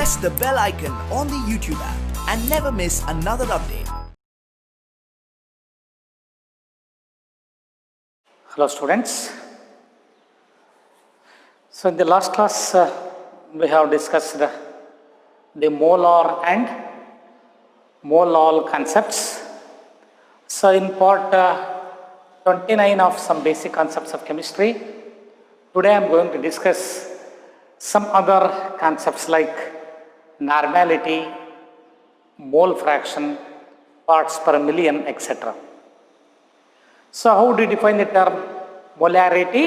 press the bell icon on the YouTube app and never miss another update. Hello students. So in the last class we have discussed the molar and molal concepts. So in part 29 of some basic concepts of chemistry, today I am going to discuss some other concepts like normality, mole fraction, parts per million, etc. So how do you define the term molarity?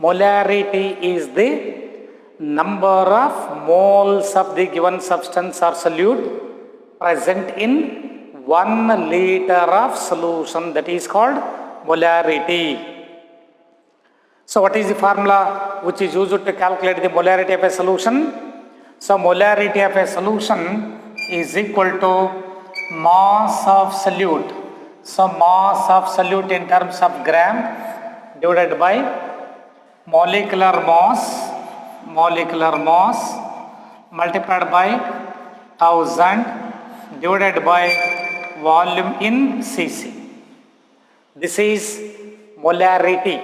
Molarity is the number of moles of the given substance or solute present in 1 liter of solution, that is called molarity. So what is the formula which is used to calculate the molarity of a solution? So molarity of a solution is equal to mass of solute. So mass of solute in terms of gram divided by molecular mass multiplied by 1000 divided by volume in cc. This is molarity.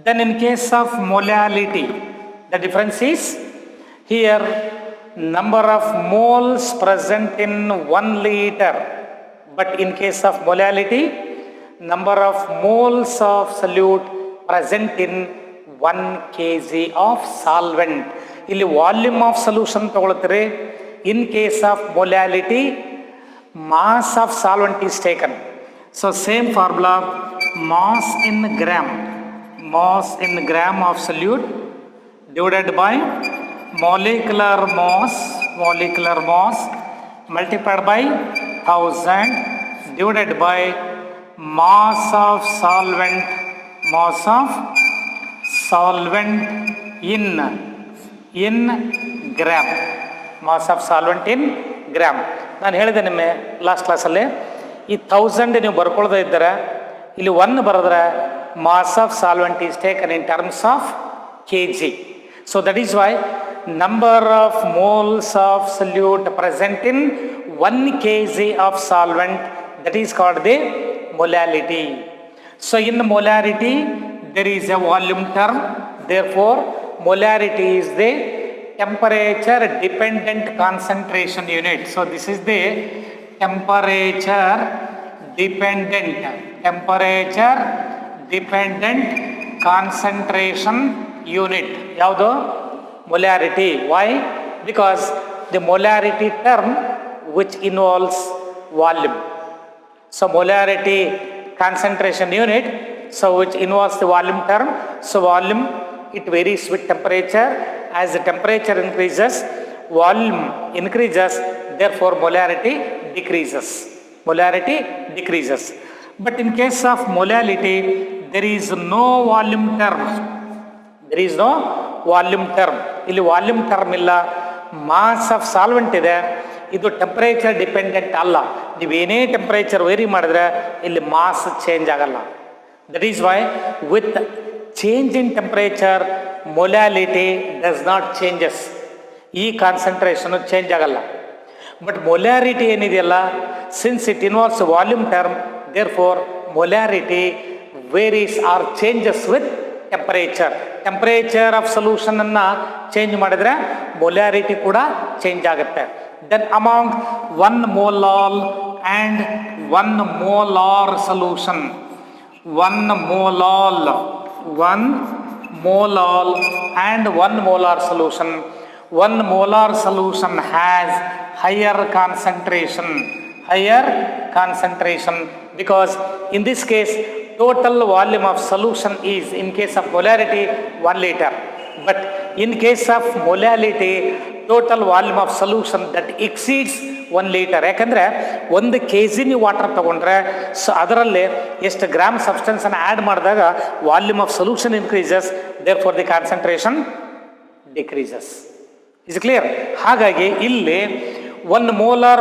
Then in case of molality, the difference is here number of moles present in 1 liter, but in case of molality, number of moles of solute present in 1 kg of solvent. ಇಲ್ಲಿ volume of solution ತಗೊಳ್ತಾರೆ. In case of molality, mass of solvent is taken. So same formula, mass in gram of solute divided by molecular mass multiplied by 1000 divided by mass of solvent in gram. Mass of solvent in gram. ನಾನು ಹೇಳಿದೆ ನಿಮಗೆ last ಕ್ಲಾಸಲ್ಲಿ, ಈ 1000 ನೀವು ಬರ್ಕೊಳ್ಳೋದೇ ಇದ್ದರೆ ಇಲ್ಲಿ 1 ಬರೆದ್ರೆ mass of solvent is taken in terms of kg. So that is why number of moles of solute present in 1 kg of solvent, that is called the molality. So in molarity there is a volume term, therefore molarity is the temperature dependent concentration unit. So this is the temperature dependent concentration unit. Yavado? Molarity. Why? Because the molarity term which involves volume. So molarity concentration unit, so which involves the volume term. So volume, it varies with temperature. As the temperature increases, volume increases, therefore molarity decreases. But in case of molality, there is no volume term. ಇಲ್ಲಿ volume term ಇಲ್ಲ, mass of solvent ಇದೆ. ಇದು temperature dependent ಅಲ್ಲ. ನೀವೇನೇ temperature vary ಮಾಡಿದ್ರೆ ಇಲ್ಲಿ mass change ಆಗಲ್ಲ. That is why with change in temperature molality does not changes. ಈ ಕಾನ್ಸಂಟ್ರೇಷನ್ ಚೇಂಜ್ ಆಗಲ್ಲ. ಬಟ್ ಮೊಲಾರಿಟಿ ಏನಿದೆಯಲ್ಲ, since it involves volume term, therefore molarity varies or changes with temperature of solution ಅನ್ನ change ಮಾಡಿದ್ರೆ molarity ಕೂಡ change ಆಗುತ್ತೆ. Then among 1 molal and 1 molar solution, 1 molal and 1 molar solution, 1 molar solution has higher concentration because in this case total volume of solution is, in case of molarity, 1 liter, but in case of molality total volume of solution that exceeds 1 liter. ಯಾಕಂದರೆ 1 kg ನೀವು water ತಗೊಂಡ್ರೆ so ಅದರಲ್ಲಿ ಎಷ್ಟು gram substance ಅನ್ನು add ಮಾಡಿದಾಗ volume of solution increases, therefore the concentration decreases. Is clear? ಹಾಗಾಗಿ ಇಲ್ಲಿ 1 molar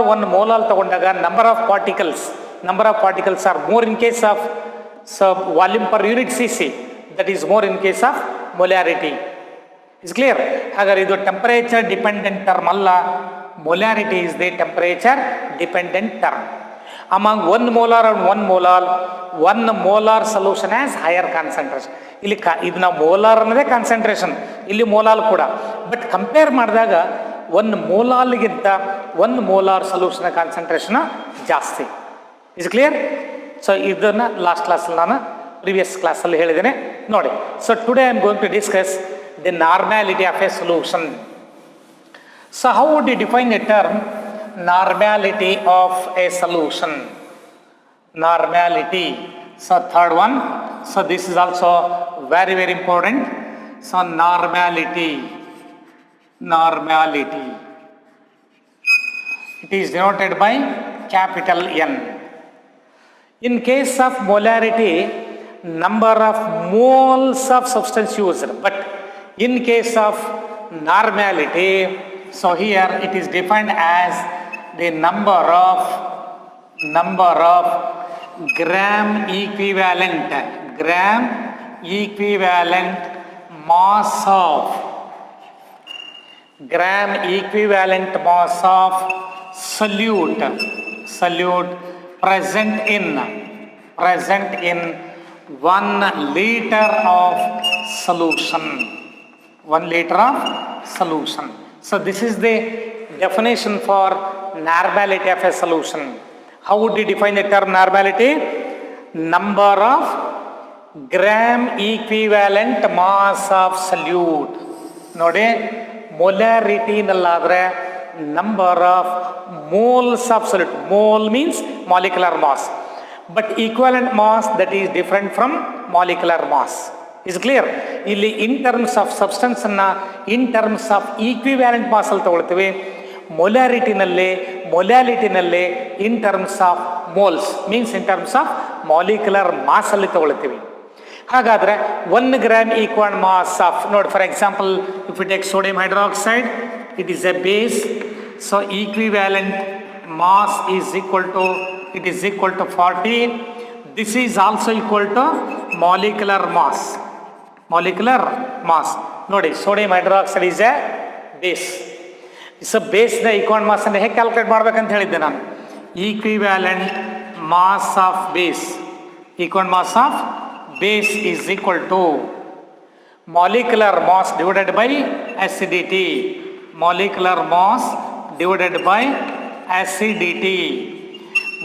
ತಗೊಂಡಾಗ number of particles are more in case of volume per unit cc, that is more in case of molarity. Is clear. ಹಾಗಾದ್ರೆ ಇದು temperature dependent term ಅಲ್ಲ, molarity is the temperature dependent term. Among 1 molar and 1 molar solution has higher concentration. ಇಲ್ಲಿ ಇದು ನಾವು molar ಅನ್ನೋದೇ concentration, ಇಲ್ಲಿ molal ಕೂಡ. But compare ಮಾಡಿದಾಗ 1 molalಗಿಂತ 1 molar ಸೊಲ್ಯೂಷನ್ ಕಾನ್ಸಂಟ್ರೇಷನ್ ಜಾಸ್ತಿ. Is clear. ಸೊ ಇದನ್ನು ಲಾಸ್ಟ್ ಕ್ಲಾಸಲ್ಲಿ ನಾನು ಪ್ರಿವಿಯಸ್ ಕ್ಲಾಸಲ್ಲಿ ಹೇಳಿದ್ದೇನೆ ನೋಡಿ. So today I am going to discuss the normality of a solution. So how would you define a term normality of a solution? Normality. So third one. So this is also very very important. So normality. Normality. It is denoted by capital N. In case of molarity, number of moles of substance used. But in case of normality, so here it is defined as the number of gram equivalent mass of solute present in 1 liter of solution. 1 liter of solution. So this is the definition for normality of a solution. How would you define the term normality? Number of gram equivalent mass of solute. ನೋಡಿ, molarity ನಲ್ಲಾದರೆ number of moles of solute. Mole means molecular mass, but equivalent mass that is different from molecular mass. Is clear. ಇಲ್ಲಿ in terms of ಸಬ್ಸ್ಟೆನ್ಸನ್ನು in terms of equivalent ಮಾಸಲ್ಲಿ ತಗೊಳ್ತೀವಿ. ಮೊಲ್ಯಾಲಿಟಿನಲ್ಲಿ in terms of moles means in terms of molecular ಮಾಸಲ್ಲಿ ತಗೊಳ್ತೀವಿ. ಹಾಗಾದರೆ 1 gram equal mass of, ನೋಡಿ for example if it take sodium hydroxide, it is a base. So equivalent mass is equal to 40. This is also equal to molecular mass. ನೋಡಿ, sodium hydroxide is a base. So ಬೇಸ್ನ equal mass ಅನ್ನು ಹೇಗೆ calculate ಮಾಡ್ಬೇಕಂತ ಹೇಳಿದ್ದೆ ನಾನು. Equivalent mass of base, equal mass of base is equal to molecular mass divided by acidity. Molecular mass divided by acidity.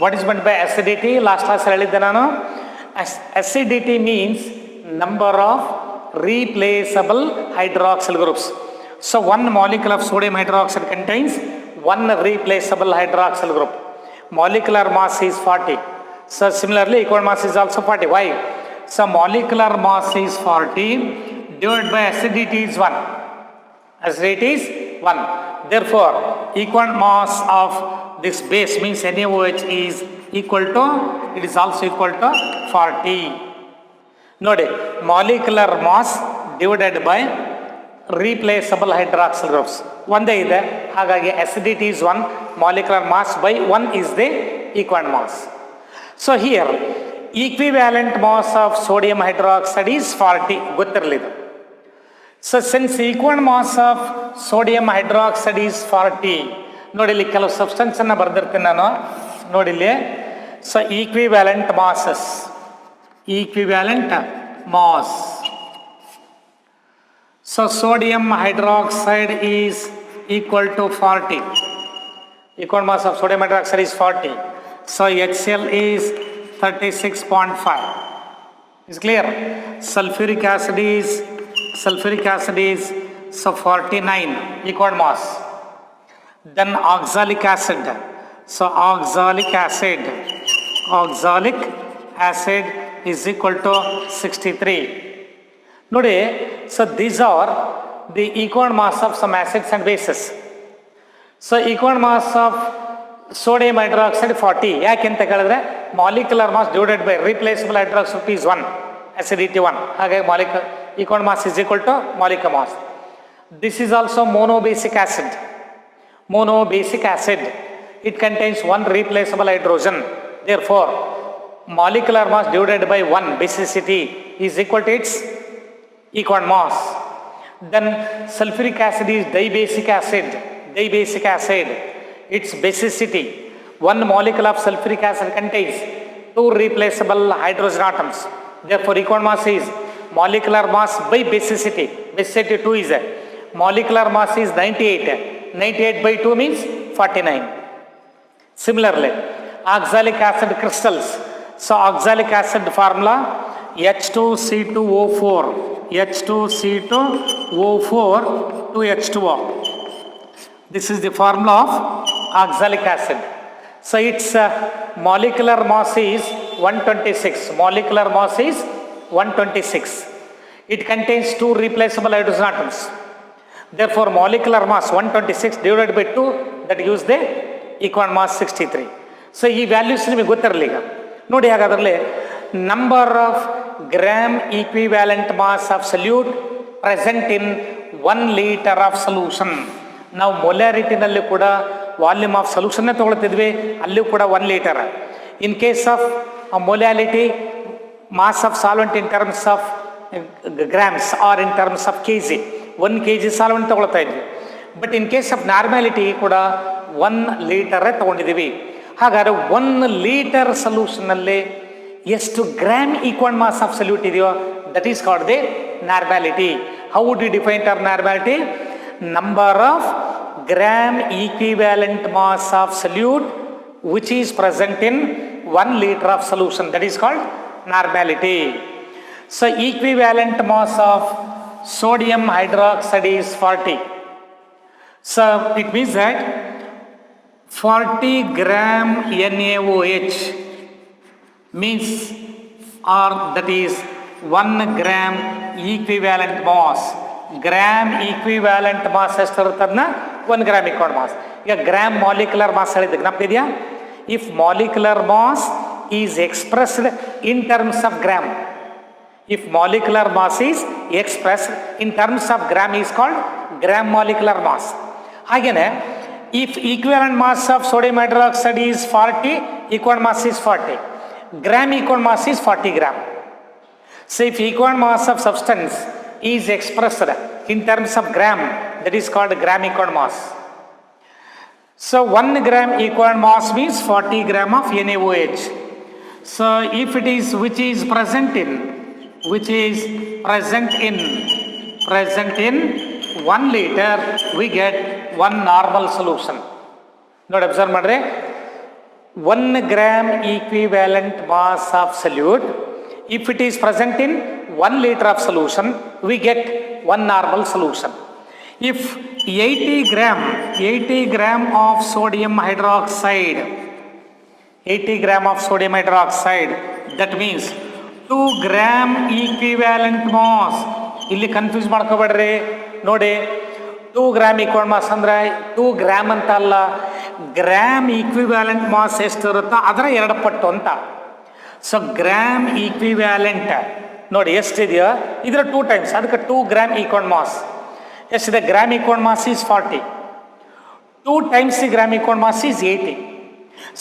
What is meant by acidity? Last class ಹೇಳಿದ್ದೆ ನಾನು. Acidity means number of replaceable hydroxyl groups. So 1 molecule of sodium hydroxide contains 1 replaceable hydroxyl group. Molecular mass is 40. So similarly equal mass is also 40. Why? So molecular mass is 40 divided by acidity is 1. Acidity is 1. Therefore equal mass of this base means NaOH is equal to, it is also equal to 40. ನೋಡಿ, molecular mass divided by replaceable hydroxyl groups ಒಂದೇ ಇದೆ. ಹಾಗಾಗಿ acidity is 1, molecular mass by 1 is the equal mass. So here equivalent mass of sodium hydroxide is 40. ಗೊತ್ತಿರಲಿದೆ. So since equal mass of sodium hydroxide is 40, ನೋಡಿ ಇಲ್ಲಿ ಕೆಲವು ಸಬ್ಸ್ಟೆನ್ಸನ್ನು ಬರೆದಿರ್ತೀನಿ ನಾನು. ನೋಡಿಲ್ಲಿ, so equivalent masses, equivalent mass. So sodium hydroxide is equal to 40. Equal mass of sodium hydroxide is 40. So HCl is 36.5. Is clear. Sulphuric acid is so 49 equal mass. Then oxalic acid. So oxalic acid is equal to 63. ನೋಡಿ, so these are the equal mass of some acids and bases. So equal mass of sodium hydroxide 40. ಯಾಕೆ ಅಂತ ಕೇಳಿದ್ರೆ molecular mass divided by replaceable hydroxide is 1, acidity 1. ಹಾಗಾಗಿ equal mass is equal to molecular mass. This is also monobasic acid. It contains 1 replaceable hydrogen. Therefore molecular mass divided by 1 basicity is equal to its equal mass. Then sulfuric acid is dibasic acid. Dibasic acid, its basicity. One molecule of sulfuric acid contains two replaceable hydrogen atoms. Therefore, equal mass is molecular mass by basicity. Basicity 2 is molecular mass is 98. 98 by 2 means 49. Similarly, oxalic acid crystals. So, oxalic acid formula H2C2O4. H2C2O4 to H2O. This is the formula of oxalic acid. So, its molecular mass is 126. Molecular mass is 126. It contains two replaceable hydrogen atoms. Therefore, molecular mass 126 divided by 2, that gives the equal mass 63. So, ಈ values ನಿಮಗೆ ಗೊತ್ತಿರಲಿ. ಈಗ ನೋಡಿ, ಹಾಗಾದ್ರಲ್ಲಿ number of gram equivalent mass of solute present in 1 litre of solution. ನಾವು ಮೊಲ್ಯಾರಿಟಿನಲ್ಲಿ ಕೂಡ volume of ಸೊಲ್ಯೂಷನ್ನೇ ತೊಗೊಳ್ತಿದ್ವಿ, ಅಲ್ಲಿಯೂ ಕೂಡ 1 ಲೀಟರ್. ಇನ್ ಕೇಸ್ ಆಫ್ ಮೊಲ್ಯಾಲಿಟಿ, mass of solvent in terms of grams or in terms of kg, 1 kg solvent ತೊಗೊಳ್ತಾ ಇದ್ವಿ. But in case of normality ಕೂಡ 1 ಲೀಟರೇ ತೊಗೊಂಡಿದ್ದೀವಿ. ಹಾಗಾದರೆ 1 ಲೀಟರ್ ಸೊಲ್ಯೂಷನ್ನಲ್ಲಿ ಎಷ್ಟು gram equal mass of solute ಇದೆಯೋ that is called the normality. How would you define the normality? Number of gram equivalent mass of solute which is present in 1 liter of solution, that is called normality. So, equivalent mass of sodium hydroxide is 40. So, it means that 40 gram NaOH means, or that is 1 gram equivalent mass. Gram equivalent mass ಎಷ್ಟಿರುತ್ತದನ್ನ 1 gram equal mass. ಈಗ gram molecular mass ಹೇಳಿದ್ದೆ ಜ್ಞಾಪಕಿದೆಯಾ? If molecular mass is expressed in terms of gram, if molecular mass is expressed in terms of gram is called gram molecular mass. ಹಾಗೇನೆ if equivalent mass of sodium hydroxide is 40, equal mass is 40, gram equal mass is 40 gram. So if equal mass of substance is expressed in terms of gram, that is called gram equal mass. So 1 gram equal mass means 40 gram of NaOH. So if it is which is present in 1 liter, we get 1 normal solution. Note, observe madre, 1 gram equivalent mass of solute, if it is present in 1 liter of solution, we get 1 normal solution. If 80 gram of sodium hydroxide, 80 gram of sodium hydroxide, that means 2 gram equivalent mass. ಇಲ್ಲಿ confuse ಮಾಡ್ಕೋಬೇಡ್ರಿ. ನೋಡಿ, 2 gram equal mass ಅಂದರೆ 2 gram ಅಂತ ಅಲ್ಲ, gram equivalent mass ಎಷ್ಟಿರುತ್ತೋ ಅದರ 2 ಪಟ್ಟು ಅಂತ. So gram equivalent ನೋಡಿ ಎಷ್ಟಿದೆಯೋ ಇದರ 2 ಟೈಮ್ಸ್, ಅದಕ್ಕೆ 2 ಗ್ರಾಮ್ ಈಕ್ವಲ್ ಮಾಸ್. ಎಷ್ಟಿದೆ? Gram equal mass is 40, 2 times the gram equal mass is 80.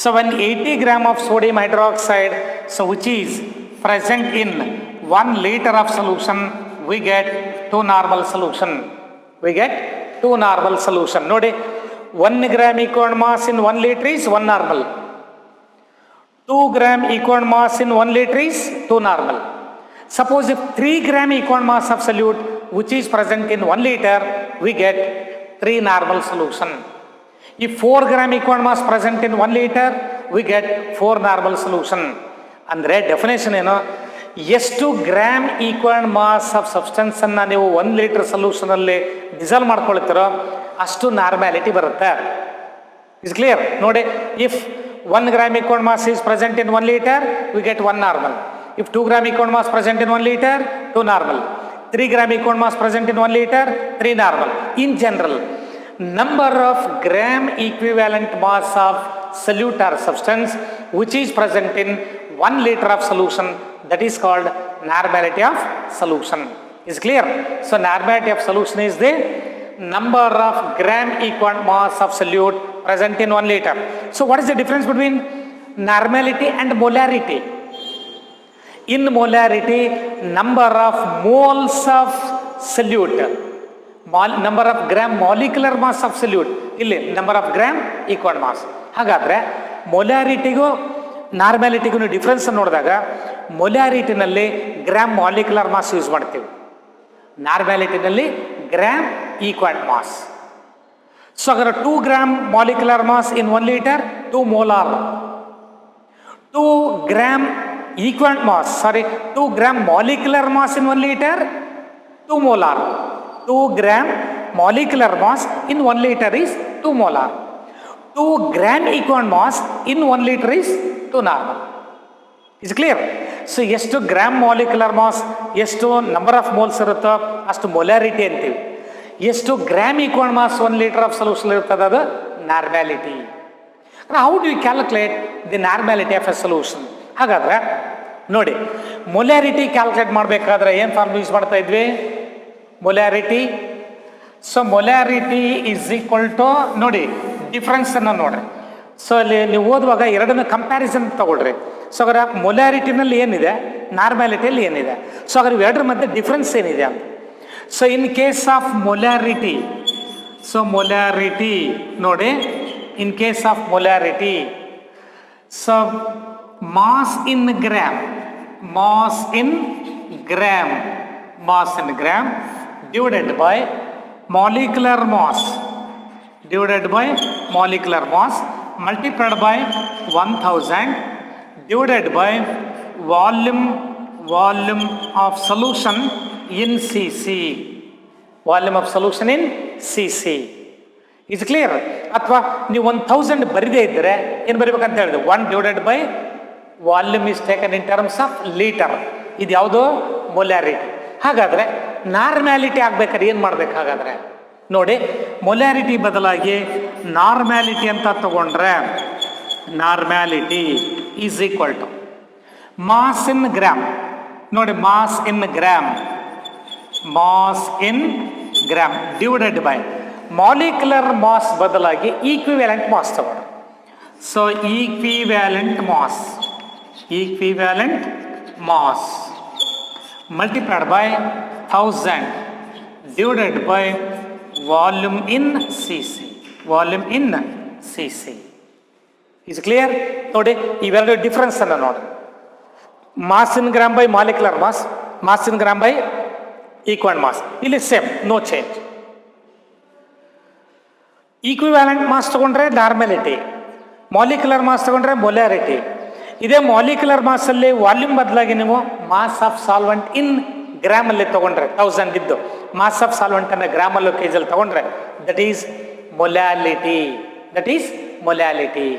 So when 80 gram of sodium hydroxide, so which is present in 1 liter of solution, we get 2 normal solution. ನೋಡಿ, 1 gram equal mass in 1 liter is 1 normal. 2 gram equal mass in 1 liter is 2 normal. Suppose if 3 gram equal mass of solute which is present in 1 liter, we get 3 normal solution. If 4 gram equal mass present in 1 liter, we get 4 normal solution. ಅಂದರೆ definition ಏನು? ಎಷ್ಟು gram equal mass of ಸಬ್ಸ್ಟೆನ್ಸನ್ನು ನೀವು 1 litre ಸೊಲ್ಯೂಷನಲ್ಲಿ dissolve ಮಾಡ್ಕೊಳ್ತೀರೋ ಅಷ್ಟು normality ಬರುತ್ತೆ. Is clear? ನೋಡಿ, if 1 gram equal mass is present in 1 liter, we get 1 normal. If 2 gram equal mass present in 1 liter, 2 normal. 3 gram equal mass present in 1 liter, 3 normal. In general, number of gram equivalent mass of solute or substance which is present in 1 liter of solution, that is called normality of solution. Is clear? So normality of solution is the number of gram equal mass of solute present in 1 liter. So what is the difference between normality and molarity? In molarity, number of moles of solute number of gram molecular mass of solute, ಇಲ್ಲಿ number of gram equal mass. ಹಾಗಾದರೆ ಮೊಲ್ಯಾರಿಟಿಗೂ ನಾರ್ಮ್ಯಾಲಿಟಿಗೂ difference ನೋಡಿದಾಗ ಮೊಲ್ಯಾರಿಟಿನಲ್ಲಿ gram molecular mass use ಮಾಡ್ತೀವಿ, ನಾರ್ಮ್ಯಾಲಿಟಿನಲ್ಲಿ gram equal mass. So ಹಾಗಾದ್ರೆ 2 gram molecular mass in 1 litre 2 molar. 2 gram equal mass 2 gram molecular mass in 1 litre 2 molar. 2 gram molecular mass in 1 litre is 2 molar. 2 gram equal mass in 1 litre is 2 normal. Is clear? So ಎಷ್ಟು gram molecular mass, ಎಷ್ಟು number of moles ಇರುತ್ತೋ ಅಷ್ಟು molarity ಅಂತೀವಿ. ಎಷ್ಟು gram equal mass 1 litre of solution ಇರ್ತದೆ ಅದು normality. How do you calculate the normality of a solution? ಹಾಗಾದ್ರೆ ನೋಡಿ, ಮೊಲ್ಯಾರಿಟಿ ಕ್ಯಾಲ್ಕುಲೇಟ್ ಮಾಡಬೇಕಾದ್ರೆ ಏನು ಫಾರ್ಮ್ ಯೂಸ್ ಮಾಡ್ತಾ ಇದ್ವಿ? Molarity. So molarity is equal to, ನೋಡಿ ಡಿಫ್ರೆನ್ಸನ್ನು ನೋಡ್ರಿ. ಸೊ ಅಲ್ಲಿ ನೀವು ಓದುವಾಗ ಎರಡನ್ನ ಕಂಪ್ಯಾರಿಸನ್ ತಗೊಳ್ರಿ. ಸೊ ಅದರ ಮೊಲ್ಯಾರಿಟಿನಲ್ಲಿ ಏನಿದೆ, ನಾರ್ಮ್ಯಾಲಿಟಿಯಲ್ಲಿ ಏನಿದೆ, ಸೊ ಅದ್ರ ಎರಡರ ಮಧ್ಯೆ ಡಿಫ್ರೆನ್ಸ್ ಏನಿದೆ ಅಂತ. So in case of molarity, so molarity ನೋಡಿ, in case of molarity, so mass in gram, mass in gram, mass in gram divided by molecular mass, divided by molecular mass multiplied by 1000 divided by volume of solution in cc, volume of solution in cc. Is clear? ಅಥವಾ ನೀವು 1000 ಬರಿದೇ ಇದ್ದರೆ ಏನು ಬರಿಬೇಕಂತ ಹೇಳಿದೆ? 1 divided by volume is taken in terms of litre. ಇದು ಯಾವುದು? Molarity. ಹಾಗಾದರೆ normality ಆಗ್ಬೇಕಾದ್ರೆ ಏನು ಮಾಡ್ಬೇಕು? ಹಾಗಾದರೆ ನೋಡಿ, ಮೊಲ್ಯಾರಿಟಿ ಬದಲಾಗಿ ನಾರ್ಮ್ಯಾಲಿಟಿ ಅಂತ ತಗೊಂಡ್ರೆ normality is equal to mass in gram. ನೋಡಿ, mass in gram, mass in gram divided by molecular mass ಬದಲಾಗಿ ಈಕ್ವಿವ್ಯಾಲೆಂಟ್ ಮಾಸ್ ತಗೊಂಡ್ರೆ. So equivalent mass, equivalent mass multiplied by 1000 divided by volume in cc, volume in cc. Is clear? ನೋಡಿ, ಇವೆರಡು difference ಅನ್ನು ನೋಡಿ. Mass in gram by molecular mass, mass in gram by equal mass, ಇಲ್ಲಿ same, no change. Equivalent mass ತಗೊಂಡ್ರೆ normality, molecular mass ತಗೊಂಡ್ರೆ molarity. ಇದೇ molecular ಮಾಸಲ್ಲಿ volume ಬದಲಾಗಿ ನೀವು ಮಾಸ್ ಆಫ್ ಸಾಲ್ವೆಂಟ್ ಇನ್ ಗ್ರಾಮಲ್ಲಿ ತೊಗೊಂಡ್ರೆ 1000 ಇದ್ದು ಮಾಸ್ ಆಫ್ ಸಾಲ್ವೆಂಟನ್ನು ಗ್ರಾಮಲ್ಲೂ ಕೆಜಲ್ಲಿ ತೊಗೊಂಡ್ರೆ that is molality, that is molality.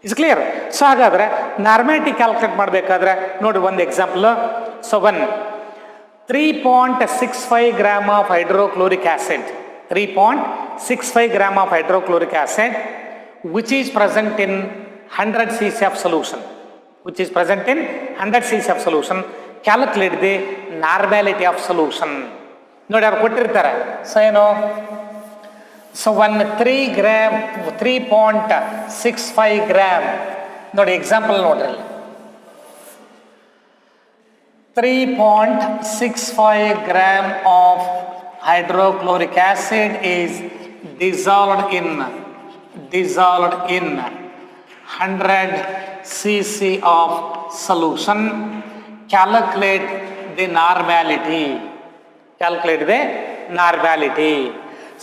Is clear? So ಹಾಗಾದರೆ ನಾರ್ಮ್ಯಾಲಿಟಿ ಕ್ಯಾಲ್ಕುಲೇಟ್ ಮಾಡಬೇಕಾದ್ರೆ ನೋಡಿ ಒಂದು example. So 3.65 gram of hydrochloric acid, 3.65 gram of hydrochloric acid which is present in 100 cc of solution, which is present in 100 cc of solution. Calculate the normality of solution. ನೋಡಿ, ಅವ್ರು ಕೊಟ್ಟಿರ್ತಾರೆ. So ಏನು? So 3.65 gram ನೋಡಿ, example ನೋಡ್ರಿ. 3.65 gram of hydrochloric acid is dissolved in 100 cc of solution. Calculate the normality, calculate the normality.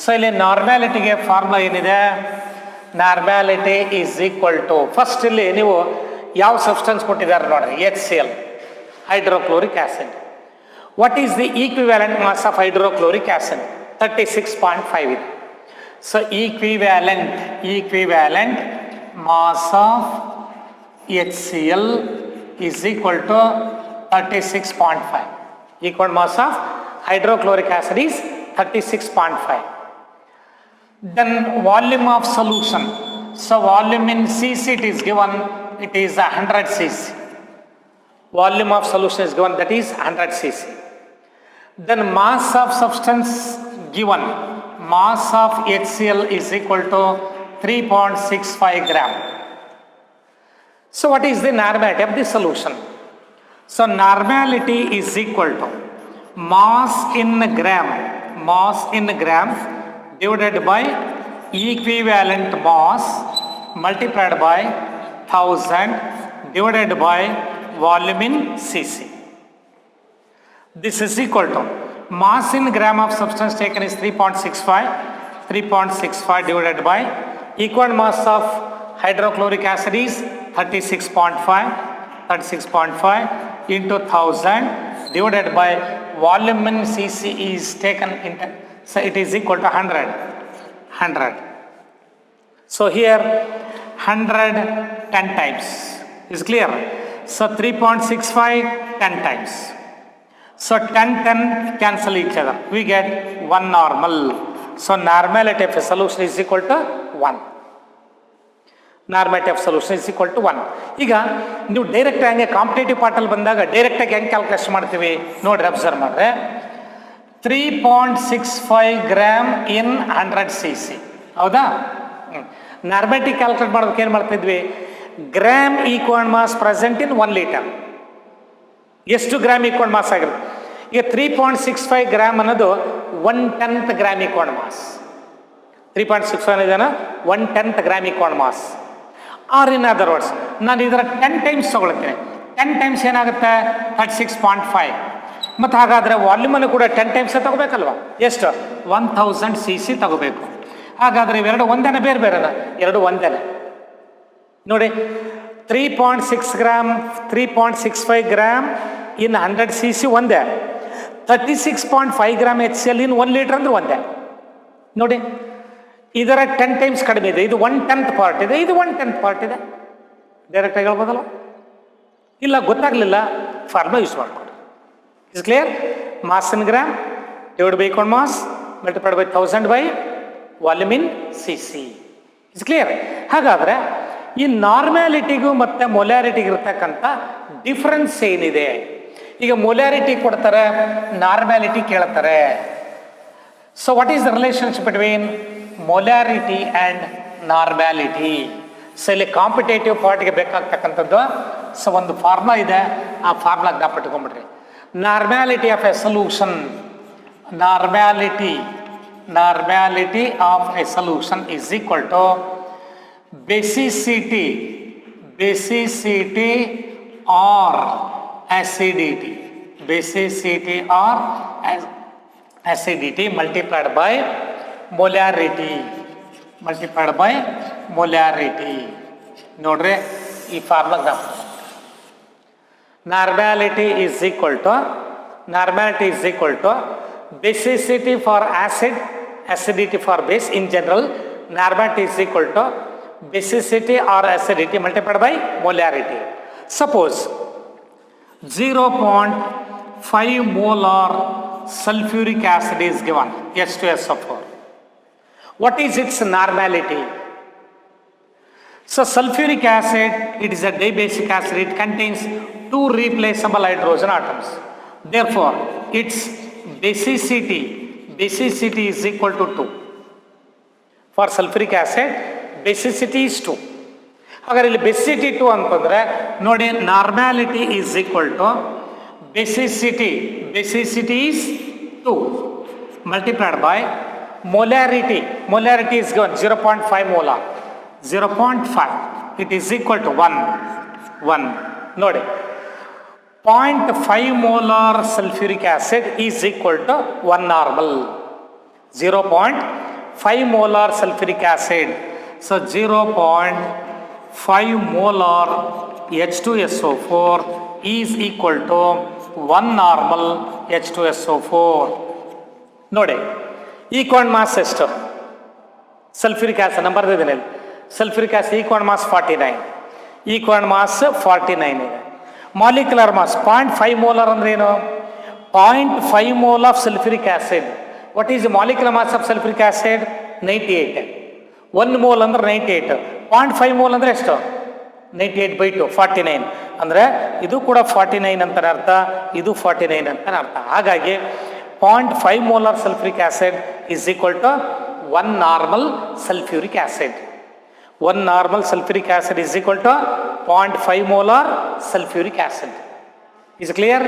So ಇಲ್ಲಿ ನಾರ್ಮ್ಯಾಲಿಟಿಗೆ formula ಏನಿದೆ? Normality is equal to, first ಇಲ್ಲಿ ನೀವು ಯಾವ ಸಬ್ಸ್ಟೆನ್ಸ್ ಕೊಟ್ಟಿದ್ದಾರೆ ನೋಡ್ರಿ, HCl, hydrochloric acid. What is the equivalent mass of hydrochloric acid? 36.5 ಇದೆ. So equivalent mass of HCl is equal to 36.5. Equal mass of hydrochloric acid is 36.5. Then volume of solution. So volume in cc it is given, it is 100 cc. Volume of solution is given, that is 100 cc. Then mass of substance given, mass of HCl is equal to 3.65 gram. So what is the normality of the solution? So normality is equal to mass in gram, mass in gram divided by equivalent mass multiplied by 1000 divided by volume in cc. This is equal to mass in gram of substance taken is 3.65 divided by equal mass of hydrochloric acid is 36.5 into 1000 divided by volume in cc is taken into, so it is equal to 100. So here 100 10 times is clear. So 3.65 10 times. So 10 cancel each other. We get 1 normal. So normality of a solution is equal to 1. Normality of solution is equal to 1. ಈಗ ನೀವು direct ಹಂಗೆ competitive ಪಾರ್ಟಲ್ಲಿ ಬಂದಾಗ ಡೈರೆಕ್ಟಾಗಿ ಹೆಂಗೆ calculation ಮಾಡ್ತೀವಿ ನೋಡ್ರಿ, observe ಮಾಡಿದ್ರೆ 3.65 gram ಇನ್ 100 cc ಹೌದಾ. ನಾರ್ಮೆಟಿಕ್ ಕ್ಯಾಲ್ಕುಲೇಟ್ ಮಾಡೋದಕ್ಕೆ ಏನು ಮಾಡ್ತಿದ್ವಿ, gram equal mass present in 1 litre, ಎಷ್ಟು ಗ್ರಾಮ್ ಈಕ್ವಲ್ ಮಾಸ್ ಆಗಿರುತ್ತೆ. ಈಗ 3.65 ಗ್ರಾಮ್ ಅನ್ನೋದು 1/10 ಗ್ರಾಮ್ ಈಕ್ವಲ್ ಮಾಸ್. 3.65 ಇದನ್ನು 1/10 gram equal mass. Or in other words ನಾನು ಇದರ 10 ಟೈಮ್ಸ್ ತೊಗೊಳ್ತೀನಿ. 10 ಟೈಮ್ಸ್ ಏನಾಗುತ್ತೆ 36.5. ಮತ್ತು ಹಾಗಾದರೆ ವಾಲ್ಯೂಮನ್ನು ಕೂಡ 10 ಟೈಮ್ಸೇ ತಗೋಬೇಕಲ್ವ, ಎಷ್ಟು 1000 cc ತಗೋಬೇಕು. ಹಾಗಾದರೆ ಇವೆರಡು ಒಂದೇನ ಬೇರೆ ಬೇರೆನ, ಎರಡು ಒಂದೇನೆ ನೋಡಿ. 3.65 ಗ್ರಾಮ್ ಇನ್ 100 cc ಒಂದೇ, 36.5 ಗ್ರಾಮ್ HCl ಇನ್ 1 ಲೀಟರ್ ಅಂದ್ರೆ ಒಂದೇ ನೋಡಿ. ಇದರ 10 ಟೈಮ್ಸ್ ಕಡಿಮೆ ಇದೆ, ಇದು 1/10 ಪಾರ್ಟ್ ಇದೆ, ಇದು 1/10 ಪಾರ್ಟ್ ಇದೆ. ಡೈರೆಕ್ಟಾಗಿ ಹೇಳ್ಬೋದಲ್ಲ, ಇಲ್ಲ ಗೊತ್ತಾಗಲಿಲ್ಲ ಫಾರ್ಮುಲಾ ಯೂಸ್ ಮಾಡ್ಕೊಂಡು. Is clear. Mass in gram divide by equal mass multiplied by 1000 by volume in cc. Is clear. ಹಾಗಾದರೆ ಈ ನಾರ್ಮ್ಯಾಲಿಟಿಗೂ ಮತ್ತು ಮೊಲ್ಯಾರಿಟಿಗೆ ಇರ್ತಕ್ಕಂಥ ಡಿಫ್ರೆನ್ಸ್ ಏನಿದೆ, ಈಗ ಮೊಲ್ಯಾರಿಟಿ ಕೊಡ್ತಾರೆ, ನಾರ್ಮ್ಯಾಲಿಟಿ ಕೇಳ್ತಾರೆ. So what is the relationship between molarity and normality? So ಇಲ್ಲಿ ಕಾಂಪಿಟೇಟಿವ್ ಪಾರ್ಟಿಗೆ ಬೇಕಾಗ್ತಕ್ಕಂಥದ್ದು ಸೊ ಒಂದು ಫಾರ್ಮುಲಾ ಇದೆ, ಆ ಫಾರ್ಮುಲಾ ಜ್ಞಾಪಕಟ್ಕೊಂಡ್ಬಿಡ್ರಿ. Normality of a solution, normality of a solution is equal to basicity or acidity, basicity or acidity multiplied by molarity, ನೋಡ್ರಿ ಈ formula. Normality is equal to basicity for acid, acidity for base. In general, normality is equal to basicity or acidity multiplied by molarity. Suppose 0.5 molar sulfuric acid is given, H2SO4. What is its normality? So sulfuric acid, it is a dibasic acid. It contains 2 replaceable hydrogen atoms. Therefore, its basicity is equal to 2. For sulfuric acid, basicity is 2. ಹಾಗಾದ್ರೆ ಇಲ್ಲಿ basicity 2 ಅಂತಂದರೆ ನೋಡಿ, normality is equal to basicity is 2 multiplied by molarity is given 0.5 molar, 0.5 it is equal to 1 ನೋಡಿ. 0.5 molar sulfuric acid is equal to 1 normal. 0.5 molar sulfuric acid. So 0.5 molar H2SO4 is equal to 1 normal H2SO4. ನೋಡಿ, equal mass ಎಷ್ಟು? Sulphuric acid number ಇದೆ, sulphuric acid equal mass 49, equal mass 49 ಇದೆ. Molecular mass 0.5 molar ಅಂದ್ರೆ ಏನು? 0.5 mole of sulphuric acid. What is molecular mass of sulphuric acid? 98. 1 mole ಅಂದ್ರೆ 98. 0.5 mole ಅಂದರೆ ಎಷ್ಟು? 98/2, 49. ಅಂದರೆ ಇದು ಕೂಡ 49 ಅಂತಾನೆ ಅರ್ಥ, ಇದು 49 ಅಂತಾನೆ ಅರ್ಥ. ಹಾಗಾಗಿ 0.5 molar sulfuric acid is equal to 1 normal sulfuric acid. 1 normal sulfuric acid is equal to 0.5 molar sulfuric acid. Is it clear?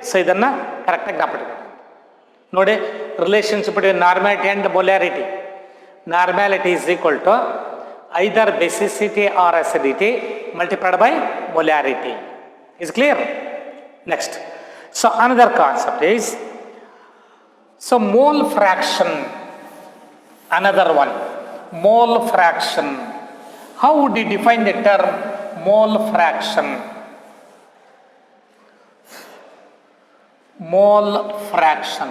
So ಇದನ್ನು ಕರೆಕ್ಟಾಗಿ ಜ್ಞಾಪಕ ನೋಡಿ. relationship between normality and molarity. Normality is equal to either basicity or acidity multiplied by molarity. Is clear? Next. So another concept is, so mole fraction, another one, mole fraction. How would you define the term mole fraction? Mole fraction.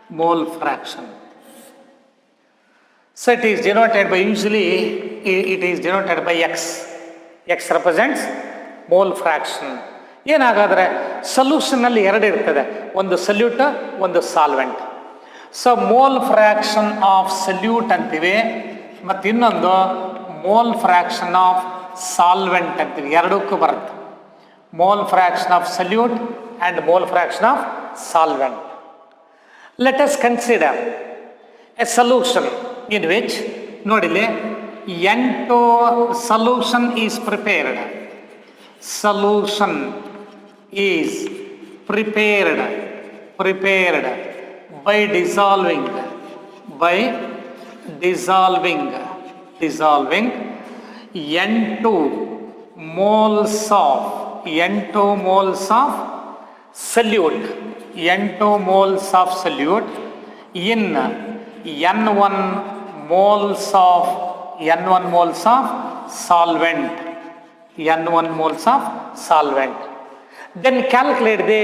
Mole fraction. So it is denoted by, usually it is denoted by X. X represents mole fraction. ಏನಾಗಾದರೆ ಸೊಲ್ಯೂಷನಲ್ಲಿ ಎರಡು ಇರ್ತದೆ, ಒಂದು salute ಒಂದು solvent. So mole fraction of salute ಅಂತೀವಿ, ಮತ್ತು ಇನ್ನೊಂದು mole fraction of solvent ಅಂತೀವಿ. ಎರಡಕ್ಕೂ ಬರುತ್ತೆ, mole fraction of solute and mole fraction of solvent. Let us consider a solution in which, ನೋಡಿಲಿ, N2 solution is prepared. Solution is prepared by dissolving N2 moles of solute, N2 moles of solute in N1 moles of solvent, N1 moles of solvent. Then calculate the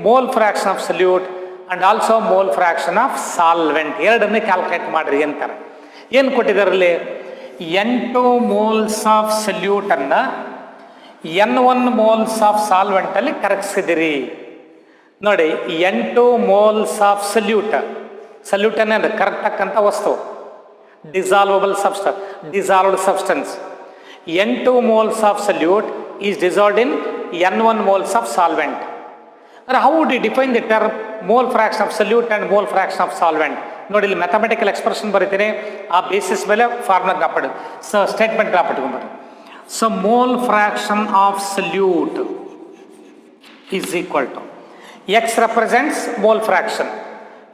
mole fraction of solute and also mole fraction of solvent. ಎರಡನ್ನೇ calculate ಮಾಡಿರಿ ಅಂತಾರೆ. ಏನು ಕೊಟ್ಟಿದ್ದಾರಲ್ಲಿ, N2 moles of solute ಅನ್ನು N1 moles of solvent ಅಲ್ಲಿ ಕರಗಿಸಿದಿರಿ. ನೋಡಿ, N2 moles of solute ಅನ್ನೋದು ಕರಗ್ತಕ್ಕಂಥ ವಸ್ತು, dissolved substance. N2 moles of solute is dissolved in N1 moles of solvent. And how would you define the term mole fraction of solute and mole fraction of solvent? ನೋಡಿ, ಇಲ್ಲಿ mathematical expression ಬರೀತೀನಿ, ಆ basis ಮೇಲೆ formula ಜ್ಞಾಪಡಿ, so statement ಜ್ಞಾಪಟ್ಕೊಂಡ್ಬರ್ರಿ. So mole fraction of solute is equal to, X represents mole fraction.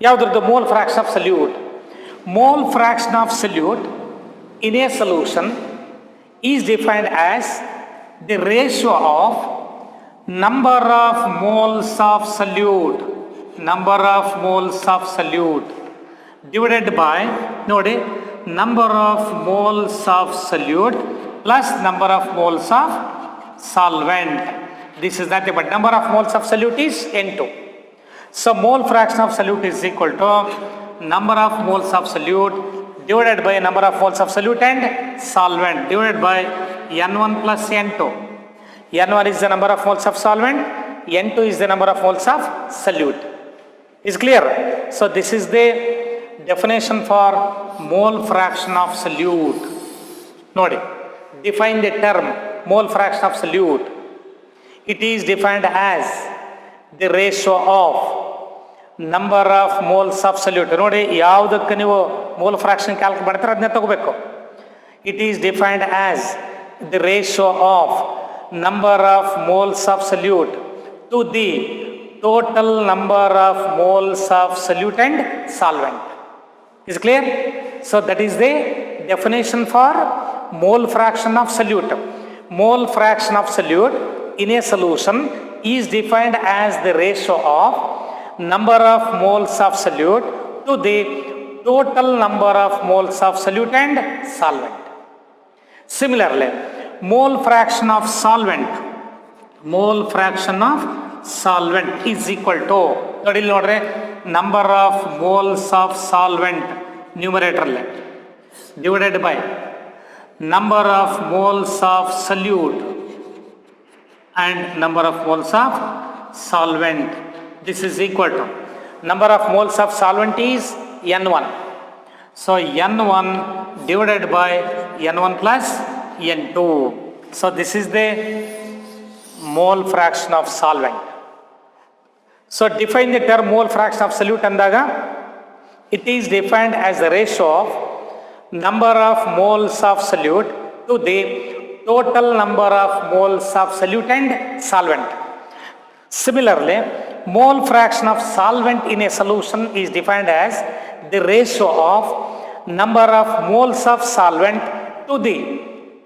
ಯಾವುದ್ರದ್ದು? Mole fraction of solute. Mole fraction of solute in a solution is defined as the ratio of number of moles of solute divided by, ನೋಡಿ, number of moles of solute plus number of moles of solvent. This is nothing but number of moles of solute is N2. So mole fraction of solute is equal to number of moles of solute divided by number of moles of solute and solvent divided by N1 plus N2. N1 is the number of moles of solvent, N2 is the number of moles of solute. Is clear? So this is the definition for mole fraction of solute. Nodi, define the term mole fraction of solute. It is defined as the ratio of number of moles of solute. ನೋಡಿ, ಯಾವುದಕ್ಕೆ ನೀವು mole fraction calculate ಮಾಡ್ತಾರೆ ಅದನ್ನೇ ತಗೋಬೇಕು. It is defined as the ratio of number of moles of solute to the total number of moles of solute and solvent. Is clear? So that is the definition for mole fraction of solute. Mole fraction of solute in a solution is defined as the ratio of number of moles of solute to the total number of moles of solute and solvent. Similarly, mole fraction of solvent is equal to, ನೋಡಿ ನೋಡ್ರಿ, number of moles of solvent numerator divided by number of moles of solute and number of moles of solvent. This is equal to number of moles of solvent is N1. So N1 divided by N1 plus N2. So this is the mole fraction of solvent. So define the term mole fraction of solute andaga, it is defined as the ratio of number of moles of solute to the total number of moles of solute and solvent. Similarly, mole fraction of solvent in a solution is defined as the ratio of number of moles of solvent to the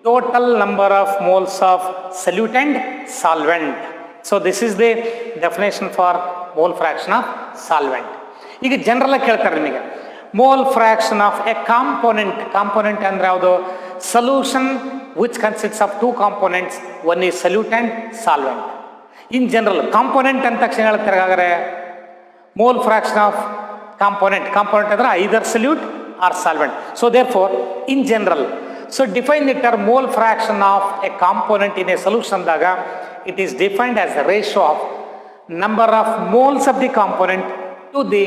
total number of moles of solute and solvent. So this is the definition for mole fraction of solvent. ಈಗ general ಕೇಳ್ತಾರೆ ನಿಮಗೆ mole fraction of a component ಅಂದ್ರೆ ಯಾವುದು solution which consists of two components, one is solute and solvent. In general component ಅಂತ ತಕ್ಷಣ ಹೇಳ್ತಾರೆ ಹಾಗಾದ್ರೆ mole fraction of component ಅಂದ್ರೆ either solute or solvent. So therefore in general, so define the term mole fraction of a component in a ಸೊಲ್ಯೂಷನ್ದಾಗ it is defined as the ratio of number of moles of the component to the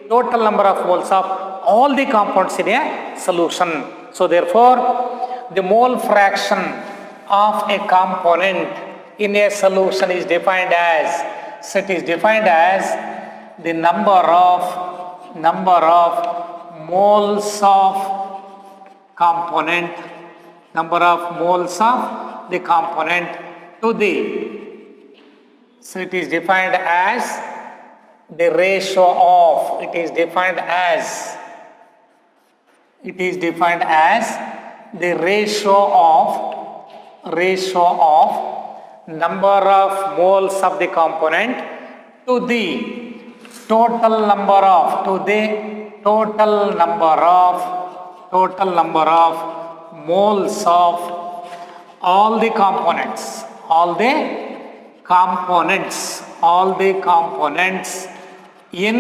total number of moles of all the compounds in a solution. So therefore the mole fraction of a component in a solution is defined as, so it is defined as the number of moles of component, number of moles of the component to the, so it is defined as the ratio of, it is defined as the ratio of number of moles of the component to the total number of moles of all the components in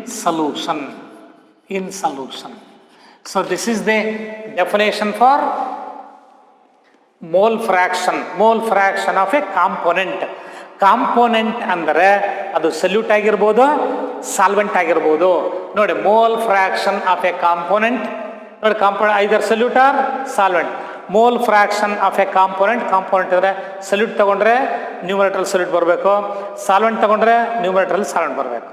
solution. So this is the definition for mole fraction of a component ಅಂದರೆ ಅದು salute ಆಗಿರ್ಬೋದು, solvent ಆಗಿರ್ಬೋದು. ನೋಡಿ mole fraction of a component, ನೋಡಿ component either solute or solvent. Mole fraction of a component ಅಂದರೆ solute ತಗೊಂಡ್ರೆ numerator solute ಬರಬೇಕು, solvent ತಗೊಂಡ್ರೆ ನ್ಯೂಮರೇಟರ್ ಸಾಲ್ವೆಂಟ್ ಬರಬೇಕು.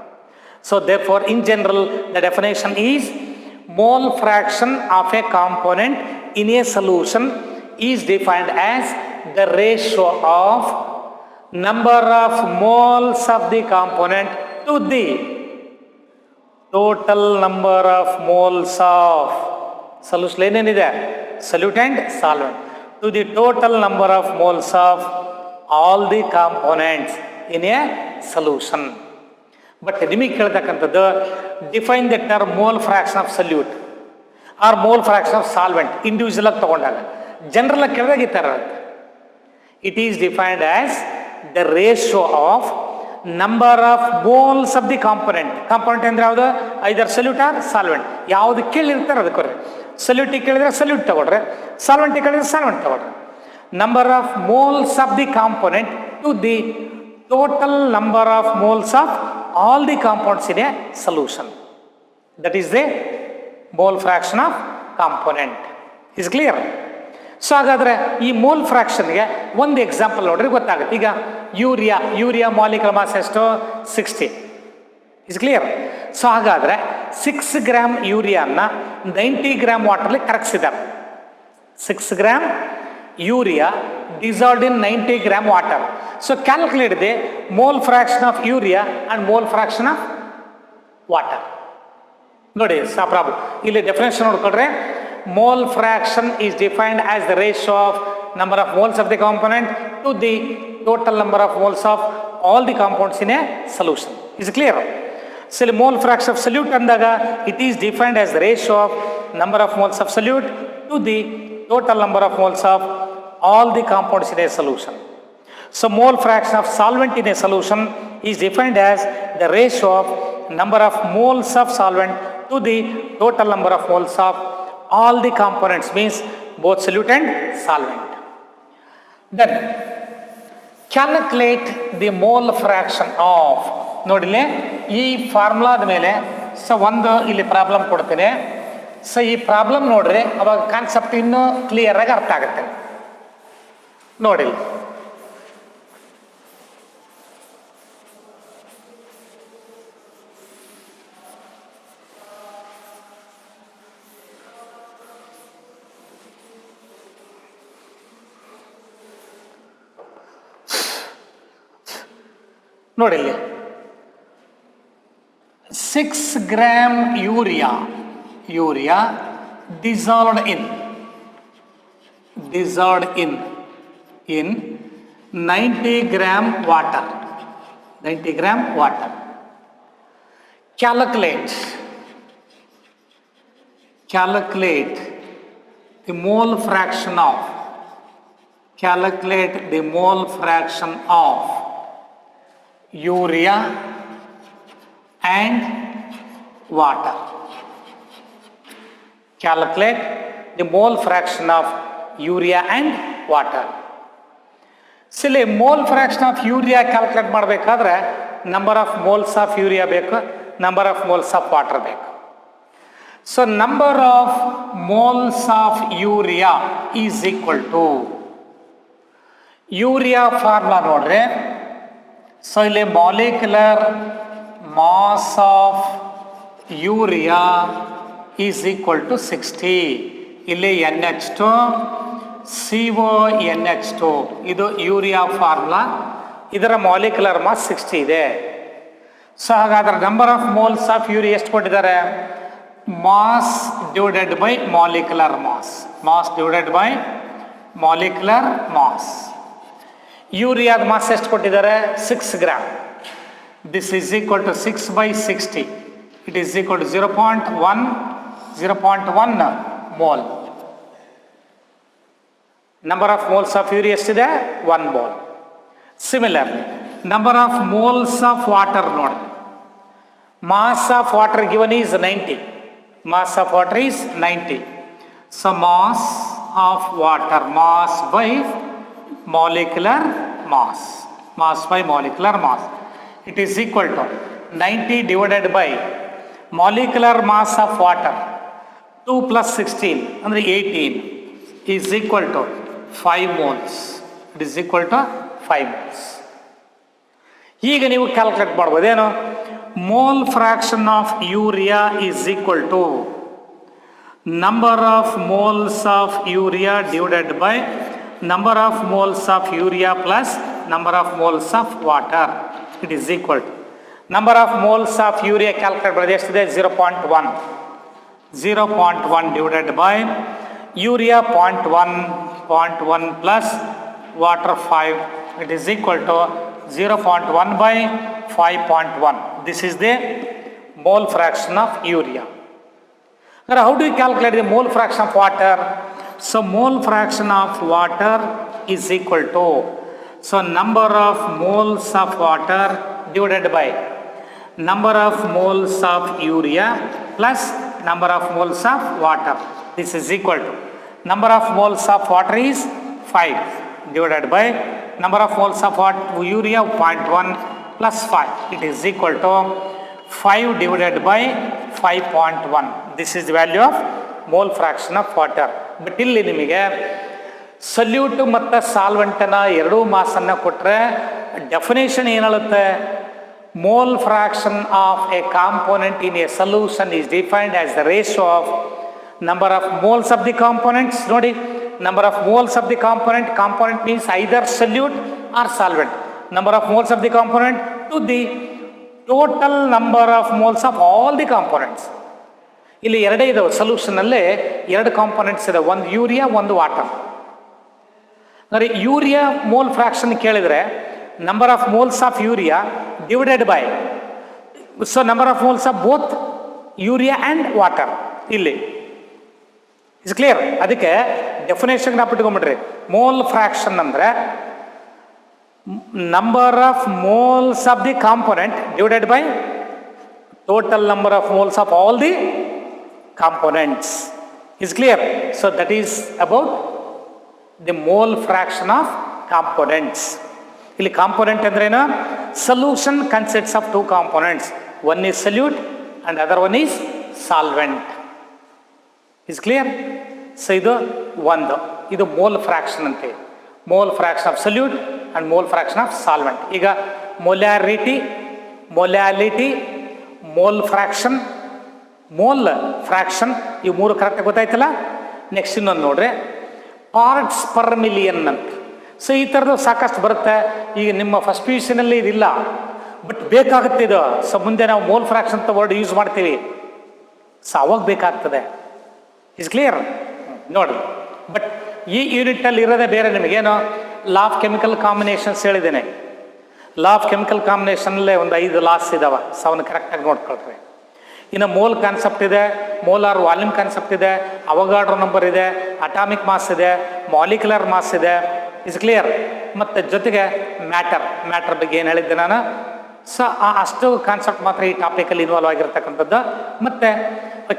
So therefore in general the definition is mole fraction of a component in a solution is defined as the ratio of number of moles of the component to the total number of moles of solution ಏನೇನಿದೆ solute and solvent to the total number of moles of all the components in a solution. But ನಿಮಗೆ ಕೇಳ್ತಕ್ಕಂಥದ್ದು define the term mole fraction of solute or mole fraction of solvent individual ಆಗಿ ತಗೊಂಡಾಗ. General ಆಗಿ ಕೇಳಿದಾಗ ಈ ಥರ it is defined as the ratio of number of moles of the component ಅಂದ್ರೆ ಯಾವುದು ಐದರ್ ಸಲ್ಯೂಟ್ ಆರ್ ಸಾಲ್ವೆಂಟ್. ಯಾವುದು ಕೇಳಿರ್ತಾರೆ ಅದಕ್ಕೆ ಸಲ್ಯೂಟಿಗೆ ಕೇಳಿದ್ರೆ ಸಲ್ಯೂಟ್ ತಗೊಳ್ರೆ, ಸಾಲ್ವೆಂಟಿಗೆ ಕೇಳಿದ್ರೆ ಸಾಲ್ವೆಂಟ್ ತಗೊಳ್ರೆ. Number of moles of the component to the total number of moles of all the compounds in a solution. That is the mole fraction of component. Is clear? So ಹಾಗಾದರೆ ಈ mole ಫ್ರಾಕ್ಷನ್ಗೆ ಒಂದು example ನೋಡ್ರಿ ಗೊತ್ತಾಗುತ್ತೆ. ಈಗ urea molecular mass ಎಷ್ಟು 60. Is clear? So ಹಾಗಾದರೆ 6 gram ಯೂರಿಯಾನ 90 gram ವಾಟರ್ಲಿ ಕರಗಿಸಿದ್ದಾರೆ. 6 gram urea dissolved in 90 gram water. So calculate the mole fraction of urea and mole fraction of water. ನೋಡಿ ಸಾ ಪ್ರಾಬ್ಲಮ್ ಇಲ್ಲಿ ಡೆಫಿನೇಷನ್ ನೋಡ್ಕೊಂಡ್ರೆ mole fraction is defined as the ratio of number of moles of the component to the total number of moles of all the compounds in a solution. Is it clear? So the mole fraction of solute ಅಂದಾಗ it is defined as the ratio of number of moles of solute to the total number of moles of all the compounds in a solution. So mole fraction of solvent in a solution is defined as the ratio of number of moles of solvent to the total number of moles of all the components, means both solute and solvent. Then calculate the mole fraction of, ನೋಡಿಲೆ ಈ ಫಾರ್ಮುಲಾದ ಮೇಲೆ so ಒಂದು ಇಲ್ಲಿ problem ಕೊಡ್ತೀನಿ. So ಈ problem ನೋಡ್ರಿ ಅವಾಗ concept ಇನ್ನೂ clear ಆಗಿ ಅರ್ಥ ಆಗುತ್ತೆ. ನೋಡಿ ನೋಡಿ ಇಲ್ಲಿ 6 gram urea dissolved in 90 gram water. Calculate the mole fraction of urea and water. Calculate the mole fraction of urea and water. Silly mole fraction of urea calculate ಮಾಡಬೇಕಾದ್ರೆ number of moles of urea ಬೇಕು, number of moles of water ಬೇಕು. So number of moles of urea is equal to urea formula ನೋಡ್ರಿ. So ಇಲ್ಲಿ molecular mass of urea is equal to 60. ಇಲ್ಲಿ NH2 CONH2 ಇದು urea formula, ಇದರ molecular mass 60 ಇದೆ. So ಹಾಗಾದ್ರೆ number of moles of urea ಎಷ್ಟು ಕೊಟ್ಟಿದ್ದಾರೆ? Mass divided by molecular mass. ಯೂರಿಯಾದ ಮಾಸ್ ಎಷ್ಟು ಕೊಟ್ಟಿದ್ದಾರೆ? 6 gram. This is equal to 6/60. It is equal to 0.1 mole. Number of moles of urea ಎಷ್ಟಿದೆ? 1 mole. Similarly, number of moles of water ನೋಡಿ. Mass of water given is 90. So mass of water, mass by molecular mass. It is equal to 90 divided by molecular mass of water 2 plus 16 ಅಂದರೆ 18 is equal to 5 moles. It is equal to 5 moles. ಈಗ ನೀವು calculate ಮಾಡ್ಬೋದೇನು? Mole fraction of urea is equal to number of moles of urea divided by number of moles of urea plus number of moles of water. It is equal to number of moles of urea calculate ಮಾಡೋದು ಎಷ್ಟಿದೆ? 0.1 divided by urea 0.1 plus water 5. It is equal to 0.1 by 5.1. This is the mole fraction of urea. Now how do you calculate the mole fraction of water? So mole fraction of water is equal to, so number of moles of water divided by number of moles of urea plus number of moles of water. This is equal to number of moles of water is 5 divided by number of moles of urea 0.1 plus 5. It is equal to 5 divided by 5.1. This is the value of mole fraction of water. But ಇಲ್ಲಿ ನಿಮಗೆ salute ಮತ್ತು ಸಾಲ್ವೆಂಟನ ಎರಡೂ ಮಾಸನ್ನು ಕೊಟ್ಟರೆ definition ಏನಾಗುತ್ತೆ? Mole fraction of a component in a solution is defined as the ratio of number of moles of the components. Nodi, number of moles of the component means either solute or solvent. Number of moles of the component to the total number of moles of all the components. ಇಲ್ಲಿ ಎರಡೇ ಇದಾವೆ ಸೊಲ್ಯೂಷನಲ್ಲೇ, ಎರಡು components ಇದೆ, ಒಂದು urea ಒಂದು water. ಅಂದರೆ urea mole fraction ಕೇಳಿದರೆ number of moles of urea divided by, so number of moles of both urea and water. ಇಲ್ಲಿ ಇಸ್ ಕ್ಲಿಯರ್? ಅದಕ್ಕೆ ಡೆಫಿನೇಷನ್ ಬಿಟ್ಕೊಂಡ್ಬಿಡ್ರಿ. ಮೋಲ್ ಫ್ರಾಕ್ಷನ್ ಅಂದರೆ number of moles of the component divided by total number of moles of all the components. Is clear? So that is about the mole fraction of components. ಇಲ್ಲಿ component ಅಂದ್ರೇನು? Solution consists of 2 components. One is solute and other one is solvent. Is clear? So ಇದು ಒಂದು, ಇದು mole fraction ಅಂತೆ. Mole fraction of solute and mole fraction of solvent. ಈಗ molarity, mole fraction, mole fraction, ಇವು ಮೂರು ಕರೆಕ್ಟಾಗಿ ಗೊತ್ತಾಯ್ತಲ್ಲ. Next ಇನ್ನೊಂದು ನೋಡ್ರಿ, ಪಾರ್ಟ್ಸ್ ಪರ್ ಮಿಲಿಯನ್ ಅಂತ. ಸೊ ಈ ಥರದ್ದು ಸಾಕಷ್ಟು ಬರುತ್ತೆ. ಈಗ ನಿಮ್ಮ ಫಸ್ಟ್ ಪಿ ಯು ಸಿನಲ್ಲಿ ಇದಿಲ್ಲ. ಬಟ್ ಬೇಕಾಗುತ್ತೆ ಇದು. ಸೊ ಮುಂದೆ ನಾವು ಮೋಲ್ ಫ್ರಾಕ್ಷನ್ ಅಂತ ವರ್ಡ್ ಯೂಸ್ ಮಾಡ್ತೀವಿ, ಸೊ ಅವಾಗ ಬೇಕಾಗ್ತದೆ. ಇಸ್ ಕ್ಲಿಯರ್ ನೋಡಿ. ಬಟ್ ಈ ಯೂನಿಟಲ್ಲಿ ಇರೋದೇ ಬೇರೆ. ನಿಮಗೇನು ಲಾ ಆಫ್ ಕೆಮಿಕಲ್ ಕಾಂಬಿನೇಷನ್ಸ್ ಹೇಳಿದ್ದೇನೆ. ಲಾ ಆಫ್ ಕೆಮಿಕಲ್ ಕಾಂಬಿನೇಷನಲ್ಲೇ ಒಂದು 5 ಲಾಸ್ ಇದಾವೆ, ಸೊ ಅವನ್ನ ಕರೆಕ್ಟಾಗಿ ನೋಡ್ಕೊಳ್ರಿ. ಇನ್ನು ಮೋಲ್ ಕಾನ್ಸೆಪ್ಟ್ ಇದೆ, ಮೋಲಾರ್ ವಾಲ್ಯೂಮ್ ಕಾನ್ಸೆಪ್ಟ್ ಇದೆ, ಅವಗಾಡ್ರೋ ನಂಬರ್ ಇದೆ, ಅಟಾಮಿಕ್ ಮಾಸ್ ಇದೆ, ಮಾಲಿಕ್ಯುಲರ್ ಮಾಸ್ ಇದೆ. Is clear. ಮತ್ತು ಜೊತೆಗೆ ಮ್ಯಾಟರ್ ಬಗ್ಗೆ ಏನು ಹೇಳಿದ್ದೆ ನಾನು. ಸೊ ಅಷ್ಟು ಕಾನ್ಸೆಪ್ಟ್ ಮಾತ್ರ ಈ ಟಾಪಿಕಲ್ಲಿ ಇನ್ವಾಲ್ವ್ ಆಗಿರ್ತಕ್ಕಂಥದ್ದು. ಮತ್ತು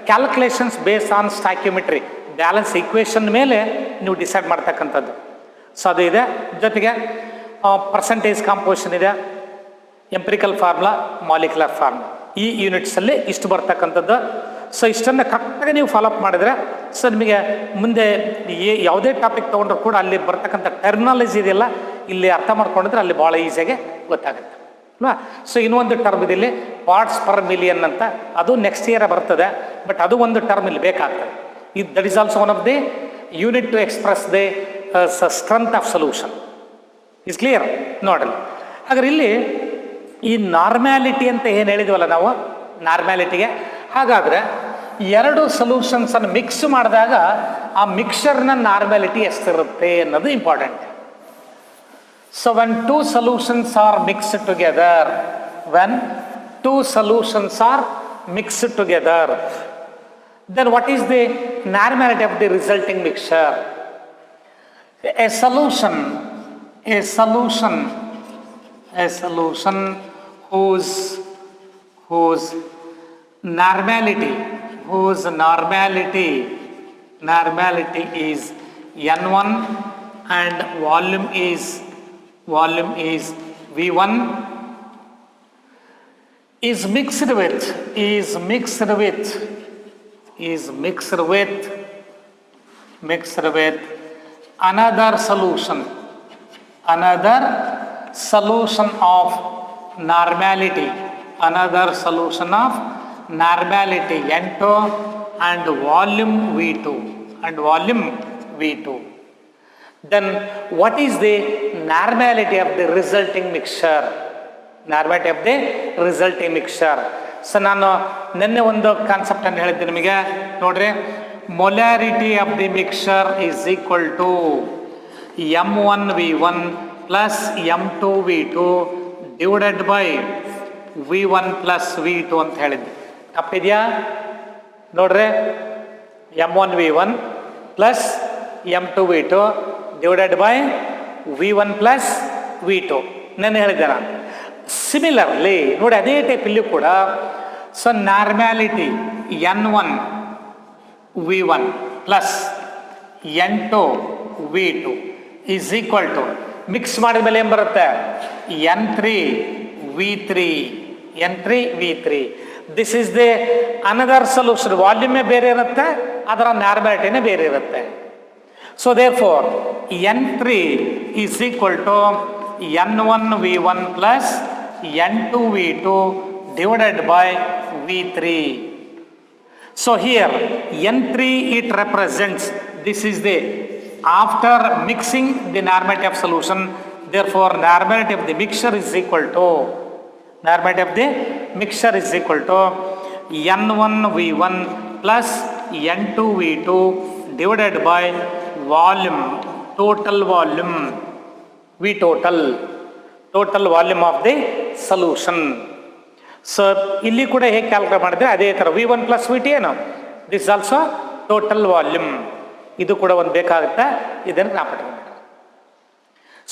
calculations base on stoichiometry, balance equation ಮೇಲೆ ನೀವು ಡಿಸೈಡ್ ಮಾಡ್ತಕ್ಕಂಥದ್ದು. ಸೊ ಅದು ಇದೆ. ಜೊತೆಗೆ ಪರ್ಸೆಂಟೇಜ್ ಕಾಂಪೋಸಿಷನ್ ಇದೆ, ಎಂಪಿರಿಕಲ್ ಫಾರ್ಮುಲಾ, ಮಾಲಿಕ್ಯುಲರ್ ಫಾರ್ಮುಲಾ. ಈ ಯೂನಿಟ್ಸಲ್ಲಿ ಇಷ್ಟು ಬರ್ತಕ್ಕಂಥದ್ದು. ಸೊ ಇಷ್ಟನ್ನು ಕರೆಕ್ಟಾಗಿ ನೀವು ಫಾಲೋಅಪ್ ಮಾಡಿದರೆ ಸೊ ನಿಮಗೆ ಮುಂದೆ ಯಾವುದೇ ಟಾಪಿಕ್ ತೊಗೊಂಡ್ರು ಕೂಡ ಅಲ್ಲಿ ಬರ್ತಕ್ಕಂಥ ಟರ್ಮಿನಾಲಜಿ ಇದೆಯಲ್ಲ, ಇಲ್ಲಿ ಅರ್ಥ ಮಾಡ್ಕೊಂಡಿದ್ರೆ ಅಲ್ಲಿ ಭಾಳ ಈಸಿಯಾಗಿ ಗೊತ್ತಾಗುತ್ತೆ ಅಲ್ವಾ. ಸೊ ಇನ್ನೊಂದು ಟರ್ಮ್ ಇದೆ ಇಲ್ಲಿ, ಪಾರ್ಟ್ಸ್ ಪರ್ ಮಿಲಿಯನ್ ಅಂತ. ಅದು ನೆಕ್ಸ್ಟ್ ಇಯರ್ ಬರ್ತದೆ, ಬಟ್ ಅದು ಒಂದು ಟರ್ಮ್ ಇಲ್ಲಿ ಬೇಕಾಗ್ತದೆ. That is also one of the unit to express the strength of solution. Is clear ನೋಡಲಿ. ಹಾಗಾದ್ರೆ ಇಲ್ಲಿ ಈ ನಾರ್ಮ್ಯಾಲಿಟಿ ಅಂತ ಏನು ಹೇಳಿದ್ವಲ್ಲ ನಾವು, ನಾರ್ಮ್ಯಾಲಿಟಿಗೆ, ಹಾಗಾದರೆ 2 ಸೊಲ್ಯೂಷನ್ಸನ್ನು ಮಿಕ್ಸ್ ಮಾಡಿದಾಗ ಆ ಮಿಕ್ಸರ್ನ ನಾರ್ಮ್ಯಾಲಿಟಿ ಎಷ್ಟಿರುತ್ತೆ ಅನ್ನೋದು important. So when 2 solutions are mixed together, then what is the normality of the resulting mixture? A solution whose normality is N1 and volume is V1 is mixed with another solution of normality, N2 and volume V2, then what is the normality of the resulting mixture? So ನಾನು ನಿನ್ನೆ ಒಂದು ಕಾನ್ಸೆಪ್ಟನ್ನು ಹೇಳಿದ್ದೆ ನಿಮಗೆ ನೋಡ್ರಿ. Molarity of the mixture is equal to M1V1 plus M2V2 divided by V1 plus V2 ಅಂತ ಹೇಳಿದ್ದೆ. ತಪ್ಪಿದೆಯಾ ನೋಡ್ರಿ. M1V1 plus M2V2 divided by V1 plus V2 ನಾನು ಹೇಳಿದ್ದೆ ನಾನು. ಸಿಮಿಲರ್ಲಿ ನೋಡಿ ಅದೇ ಟೈಪ್ ಇಲ್ಲಿ ಕೂಡ. So normality N1 V1 plus N2 V2 is equal to, mix ಮಾಡಿದ ಮೇಲೆ ಏನು ಬರುತ್ತೆ, N3 V3. This is the another solution. ವಾಲ್ಯೂಮೇ ಬೇರೆ ಇರುತ್ತೆ, ಅದರ ನಾರ್ಮ್ಯಾಲಿಟಿನೇ ಬೇರೆ ಇರುತ್ತೆ. So therefore N3 is equal to N1 V1 plus N2 V2 divided by V3. So here N3 it represents, this is the after mixing the normality of solution, therefore normality of the mixture is equal to N1 V1 plus N2 V2 divided by volume, total volume V total volume of the solution. So ಇಲ್ಲಿ ಕೂಡ ಹೇಗೆ calculate ಮಾಡಿದ್ರೆ ಅದೇ ಥರ V1 plus V2 ಏನು, this also total volume. ಇದು ಕೂಡ ಒಂದು ಬೇಕಾಗುತ್ತೆ, ಇದನ್ನು ಜ್ಞಾಪಕ ಮಾಡಿ.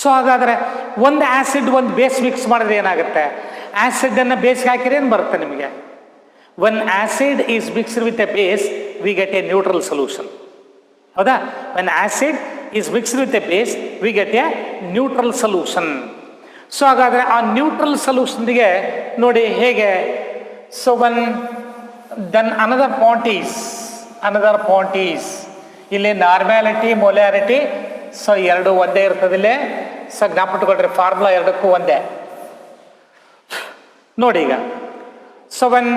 ಸೊ ಹಾಗಾದರೆ ಒಂದು ಆ್ಯಸಿಡ್ ಒಂದು ಬೇಸ್ ಮಿಕ್ಸ್ ಮಾಡಿದ್ರೆ ಏನಾಗುತ್ತೆ, ಆ್ಯಸಿಡನ್ನು ಬೇಸ್ಗೆ ಹಾಕಿದ್ರೆ ಏನು ಬರುತ್ತೆ ನಿಮಗೆ. One acid is mixed with a base we get a neutral solution. ಹೌದಾ. One acid is mixed with a base we get a neutral solution. So ಹಾಗಾದರೆ ಆ ನ್ಯೂಟ್ರಲ್ ಸೊಲ್ಯೂಷನ್ಗೆ ನೋಡಿ ಹೇಗೆ. So then another point is ಇಲ್ಲಿ normality molarity so ಎರಡು ಒಂದೇ ಇರ್ತದೆ ಇಲ್ಲಿ. ಸೊ ಜ್ಞಾಪಕಟ್ಕೊಳ್ರಿ, ಫಾರ್ಮುಲಾ ಎರಡಕ್ಕೂ ಒಂದೇ ನೋಡಿ ಈಗ. So when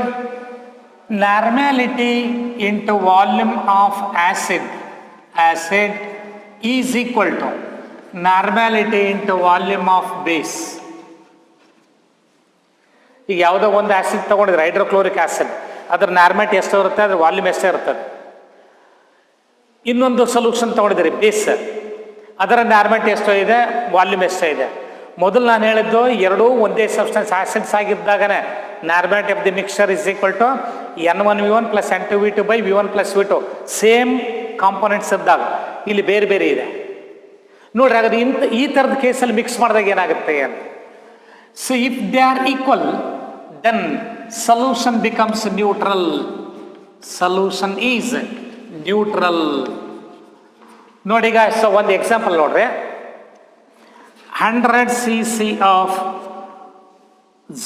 normality into volume of acid is equal to normality into volume of base. ಈಗ ಯಾವುದೋ ಒಂದು ಆ್ಯಸಿಡ್ ತೊಗೊಂಡಿದ್ರೆ ಹೈಡ್ರೋಕ್ಲೋರಿಕ್ ಆ್ಯಸಿಡ್, ಅದರ ನಾರ್ಮ್ಯಾಟ್ ಎಷ್ಟು ಇರುತ್ತೆ, ಅದ್ರ ವಾಲ್ಯೂಮ್ ಎಷ್ಟೇ ಇರ್ತದೆ. ಇನ್ನೊಂದು ಸೊಲ್ಯೂಷನ್ ತೊಗೊಂಡಿದ್ದೀರಿ ಬೇಸ್, ಅದರ ನಾರ್ಮ್ಯಾಟ್ ಎಷ್ಟೋ ಇದೆ, ವಾಲ್ಯೂಮ್ ಎಷ್ಟೋ ಇದೆ. ಮೊದಲು ನಾನು ಹೇಳಿದ್ದು ಎರಡೂ ಒಂದೇ ಸಬ್ಸ್ಟೆನ್ಸ್ ಆ್ಯಸಿಡ್ಸ್ ಆಗಿದ್ದಾಗನೇ normality of the mixture is equal to N1V1 + N2V2 / V1 + V2 same components ಇದ್ದಾಗ. ಇಲ್ಲಿ ಬೇರೆ ಬೇರೆ ಇದೆ ನೋಡ್ರಿ. ಹಾಗಾದ್ರೆ ಈ ಥರದ ಕೇಸಲ್ಲಿ ಮಿಕ್ಸ್ ಮಾಡಿದಾಗ ಏನಾಗುತ್ತೆ ಅಂತ. So if they are equal then solution becomes neutral. Solution is neutral. ನೋಡಿ ಈಗ ಸೊ ಒಂದು ಎಕ್ಸಾಂಪಲ್ ನೋಡ್ರಿ. 100 cc of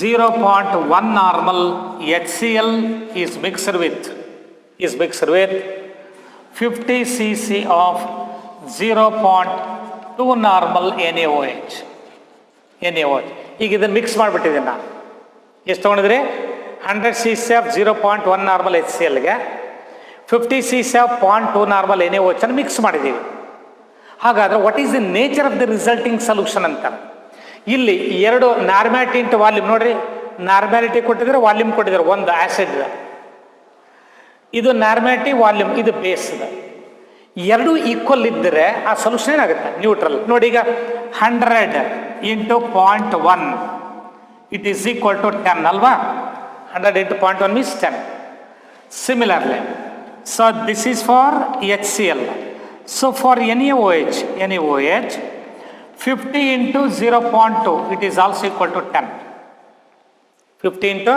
0.1 normal HCl is mixed with 50 cc of 0.2 normal NaOH. ಈಗ ಇದನ್ನು ಮಿಕ್ಸ್ ಮಾಡಿಬಿಟ್ಟಿದ್ದೀನಿ ನಾನು. ಎಷ್ಟು ತೊಗೊಂಡಿದ್ರಿ? 100 cc of 0.1 normal HClಗೆ 50 cc of 0.2 normal NaOH ಅನ್ನು mix ಮಾಡಿದ್ದೀವಿ. ಹಾಗಾದರೆ what is the nature of the resulting solution ಅಂತ. ಇಲ್ಲಿ ಎರಡು ನಾರ್ಮ್ಯಾಟ್ ಇಂಟು ವಾಲ್ಯೂಮ್ ನೋಡ್ರಿ. ನಾರ್ಮ್ಯಾಲಿಟಿ ಕೊಟ್ಟಿದ್ದಾರೆ, ವಾಲ್ಯೂಮ್ ಕೊಟ್ಟಿದ್ದಾರೆ. ಒಂದು ಆ್ಯಸಿಡ್, ಇದು ನಾರ್ಮ್ಯಾಟಿ, ವಾಲ್ಯೂಮ್ ಇದು ಬೇಸ್. ಎರಡೂ ಈಕ್ವಲ್ ಇದ್ದರೆ ಆ ಸೊಲ್ಯೂಷನ್ ಏನಾಗುತ್ತೆ? ನ್ಯೂಟ್ರಲ್. ನೋಡಿ ಈಗ 100 × 0.1 ಇಟ್ ಈಸ್ ಈಕ್ವಲ್ ಟು 10 ಅಲ್ವಾ? 100 × 0.1 means 10. Similarly so this is for HCl. So for NaOH 50 × 0.2 it is also equal to 10. 50 ×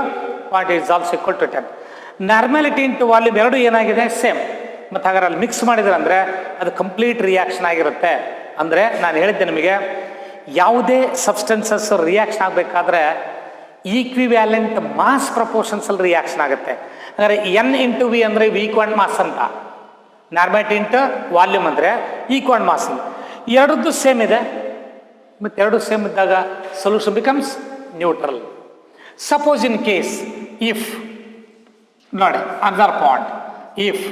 0.2 is also equal to 10. Normality into volume ಎರಡು ಏನಾಗಿದೆ? ಸೇಮ್. ಮತ್ತು ಹಾಗಾದ್ರೆ ಅಲ್ಲಿ ಮಿಕ್ಸ್ ಮಾಡಿದ್ರೆ ಅಂದರೆ ಅದು ಕಂಪ್ಲೀಟ್ ರಿಯಾಕ್ಷನ್ ಆಗಿರುತ್ತೆ. ಅಂದರೆ ನಾನು ಹೇಳಿದ್ದೆ ನಿಮಗೆ, ಯಾವುದೇ ಸಬ್ಸ್ಟೆನ್ಸಸ್ ರಿಯಾಕ್ಷನ್ ಆಗಬೇಕಾದ್ರೆ ಈಕ್ವಿವ್ಯಾಲೆಂಟ್ ಮಾಸ್ ಪ್ರಪೋರ್ಷನ್ಸಲ್ಲಿ ರಿಯಾಕ್ಷನ್ ಆಗುತ್ತೆ. ಅಂದರೆ N × V ಅಂದರೆ ಈಕ್ವಲ್ ಮಾಸ್ ಅಂತ, ನಾರ್ಮ್ಯಾಟ್ ಇಂಟು ವಾಲ್ಯೂಮ್ ಅಂದರೆ ಈಕ್ವಲ್ ಮಾಸ್. ಎರಡದ್ದು ಸೇಮ್ ಇದೆ, ಮತ್ತು ಎರಡು ಸೇಮ್ ಇದ್ದಾಗ solution becomes neutral. Suppose in case if ನೋಡಿ other point, if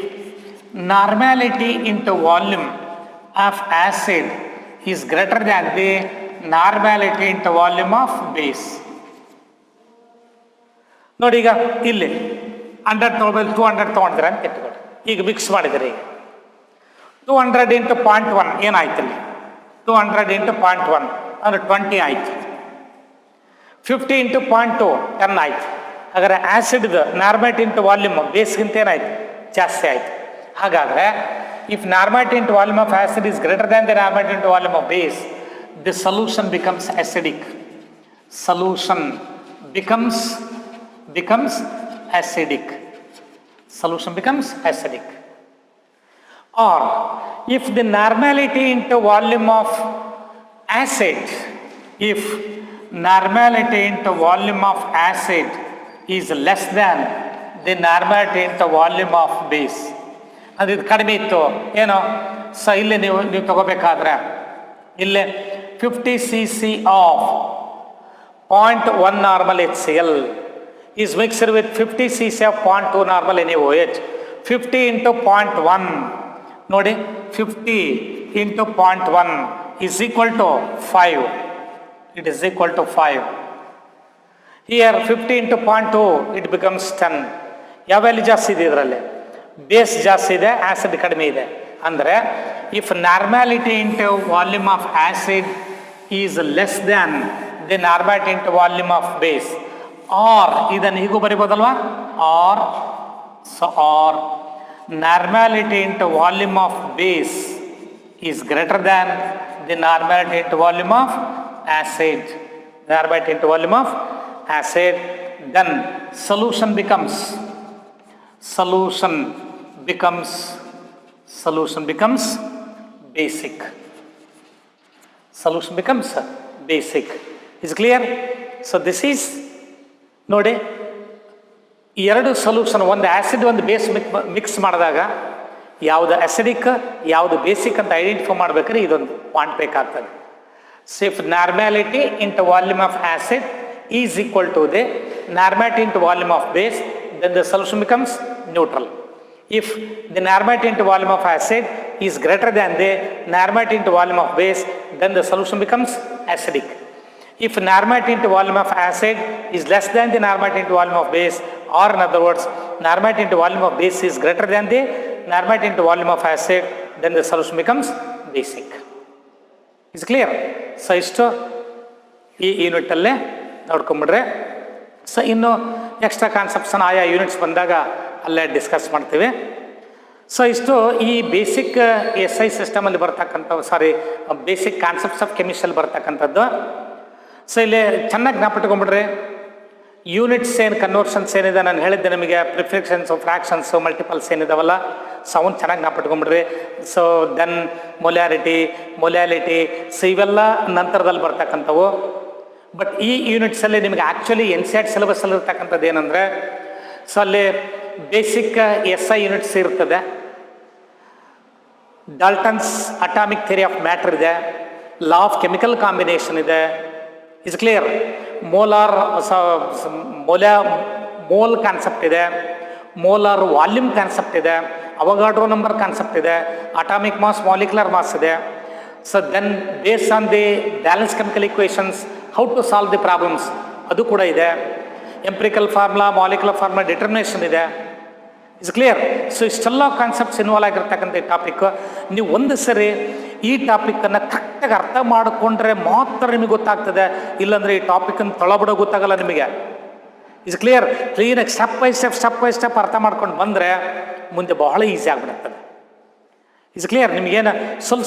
normality into volume of acid is greater than the normality into volume of base. ನೋಡಿ ಈಗ ಇಲ್ಲಿ 100 ತೊಗೊಳ್ಬೇಕು, 200 ತೊಗೊಂಡ್ರೆ ಅಂತ ಇಟ್ಕೊಳ್ಳಿ. ಈಗ ಮಿಕ್ಸ್ ಮಾಡಿದರೆ ಈಗ 200 × 0.1 ಏನಾಯ್ತು? ಇಲ್ಲಿ 200 × 0.1 ಅಂದರೆ 20 ಆಯಿತು. 50 × 0.2 10 ಆಯಿತು. ಹಾಗಾದರೆ ಆ್ಯಸಿಡ್ದು ನಾರ್ಮ್ಯಾಟ್ ಇಂಟು ವಾಲ್ಯೂಮ್ ಬೇಸ್ಗಿಂತ ಏನಾಯ್ತು? ಜಾಸ್ತಿ ಆಯಿತು. ಹಾಗಾದರೆ if normality into volume of acid is greater than the normality into volume of base, the solution becomes acidic. Solution becomes acidic. Solution becomes acidic. Or if the normality into volume of acid, if normality into volume of acid is less than the normality into volume of base, ಅದು ಇದು ಕಡಿಮೆ ಇತ್ತು ಏನೋ. So ಇಲ್ಲಿ ನೀವು ತಗೋಬೇಕಾದ್ರೆ ಇಲ್ಲಿ 50 cc of 0.1 normal HCl is mixed with 50 cc of 0.2 normal NaOH. 50 × 0.1 ನೋಡಿ, 50 × 0.1 is equal to 5. It is equal to 5. Here 50 × 0.2 it becomes 10. ಯಾವ ವ್ಯಾಲ್ಯೂ ಜಾಸ್ತಿ ಇದೆ? ಇದರಲ್ಲಿ ಬೇಸ್ ಜಾಸ್ತಿ ಇದೆ, ಆ್ಯಸಿಡ್ ಕಡಿಮೆ ಇದೆ. ಅಂದರೆ if normality into volume of acid is less than the normality into volume of base, or ಇದನ್ನು ಹೀಗೂ ಬರಿಬೋದಲ್ವಾ? Or normality into volume of base is greater than the normality into volume of acid. Normality into volume of acid, then solution becomes basic. Solution becomes basic. Is clear? So this is ನೋಡಿ, ಎರಡು solution, ಒಂದು acid ಒಂದು base mix ಮಾಡಿದಾಗ ಯಾವುದು acidic ಯಾವುದು basic ಅಂತ identify ಮಾಡ್ಬೇಕಾದ್ರೆ ಇದೊಂದು ಪಾಯಿಂಟ್ ಬೇಕಾಗ್ತದೆ. So if normality into volume of acid is equal to the normality into volume of base, then the solution becomes neutral. If the normality into volume of acid is greater than the normality into volume of base, then the solution becomes acidic. if Normative into volume of acid is less than the Normative into volume of base, or in other words, Normative into volume of base is greater than the Normative into volume of acid, then the solution becomes basic. Is clear? So ಇಷ್ಟು ಈ ಯೂನಿಟಲ್ಲೇ ನೋಡ್ಕೊಂಬಿಡ್ರೆ. So ಇನ್ನು extra ಕಾನ್ಸೆಪ್ಟ್ಸನ್ನು ಆಯಾ units ಬಂದಾಗ ಅಲ್ಲೇ discuss ಮಾಡ್ತೀವಿ. So ಇಷ್ಟು ಈ basic SI ಸಿಸ್ಟಮಲ್ಲಿ ಬರ್ತಕ್ಕಂಥ ಬೇಸಿಕ್ ಕಾನ್ಸೆಪ್ಟ್ಸ್ ಆಫ್ ಕೆಮಿಸ್ಟ್ರಿಯಲ್ಲಿ ಬರ್ತಕ್ಕಂಥದ್ದು. ಸೊ ಇಲ್ಲಿ ಚೆನ್ನಾಗಿ ಜ್ಞಾಪಿಟ್ಕೊಂಡ್ಬಿಡ್ರಿ, ಯೂನಿಟ್ಸ್ ಏನು ಕನ್ವರ್ಷನ್ಸ್ ಏನಿದೆ ನಾನು ಹೇಳಿದ್ದೆ ನಿಮಗೆ, ಪ್ರಿಫಿಕ್ಷನ್ಸು ಫ್ರಾಕ್ಷನ್ಸು ಮಲ್ಟಿಪಲ್ಸ್ ಏನಿದಾವಲ್ಲ, ಸೊ ಅವನ್ನ ಚೆನ್ನಾಗಿ ಜ್ಞಾಪಿಟ್ಕೊಂಡ್ಬಿಡ್ರಿ. ಸೊ ದೆನ್ ಮೊಲ್ಯಾಲಿಟಿ ಸೊ ಇವೆಲ್ಲ ನಂತರದಲ್ಲಿ ಬರ್ತಕ್ಕಂಥವು. ಬಟ್ ಈ ಯೂನಿಟ್ಸಲ್ಲಿ ನಿಮಗೆ ಆ್ಯಕ್ಚುಲಿ NCERT ಸಿಲೆಬಸ್ಸಲ್ಲಿ ಇರ್ತಕ್ಕಂಥದ್ದು ಏನಂದರೆ, ಸೊ ಅಲ್ಲಿ ಬೇಸಿಕ್ SI ಯೂನಿಟ್ಸ್ ಇರ್ತದೆ, Dalton's atomic theory of matter ಇದೆ, ಲಾ ಆಫ್ ಕೆಮಿಕಲ್ ಕಾಂಬಿನೇಷನ್ ಇದೆ. Is clear? ಮೋಲ್ ಕಾನ್ಸೆಪ್ಟ್ ಇದೆ, ಮೋಲಾರ್ ವಾಲ್ಯೂಮ್ ಕಾನ್ಸೆಪ್ಟ್ ಇದೆ, ಅವಗಾಡ್ರೋ ನಂಬರ್ ಕಾನ್ಸೆಪ್ಟ್ ಇದೆ, ಅಟಾಮಿಕ್ ಮಾಸ್, ಮಾಲಿಕ್ಯುಲರ್ ಮಾಸ್ ಇದೆ. So then based on the balance chemical equations how to solve the problems ಅದು ಕೂಡ ಇದೆ. Empirical formula, molecular formula determination ಇದೆ. Is clear? So ಇಷ್ಟೆಲ್ಲ concepts involve ಆಗಿರ್ತಕ್ಕಂಥ ಈ ಟಾಪಿಕ್. ನೀವು ಒಂದು ಸರಿ ಈ ಟಾಪಿಕನ್ನು ಕರೆಕ್ಟಾಗಿ ಅರ್ಥ ಮಾಡಿಕೊಂಡ್ರೆ ಮಾತ್ರ ನಿಮಗೆ ಗೊತ್ತಾಗ್ತದೆ, ಇಲ್ಲಾಂದರೆ ಈ ಟಾಪಿಕನ್ನು ತೊಳಬಿಡೋ ಗೊತ್ತಾಗಲ್ಲ ನಿಮಗೆ. Is clear? ಕ್ಲೀನಾಗಿ ಸ್ಟೆಪ್ ಬೈ ಸ್ಟೆಪ್ ಅರ್ಥ ಮಾಡ್ಕೊಂಡು ಬಂದರೆ ಮುಂದೆ ಬಹಳ ಈಸಿ ಆಗಿಬಿಡುತ್ತದೆ. Is clear? ನಿಮಗೇನು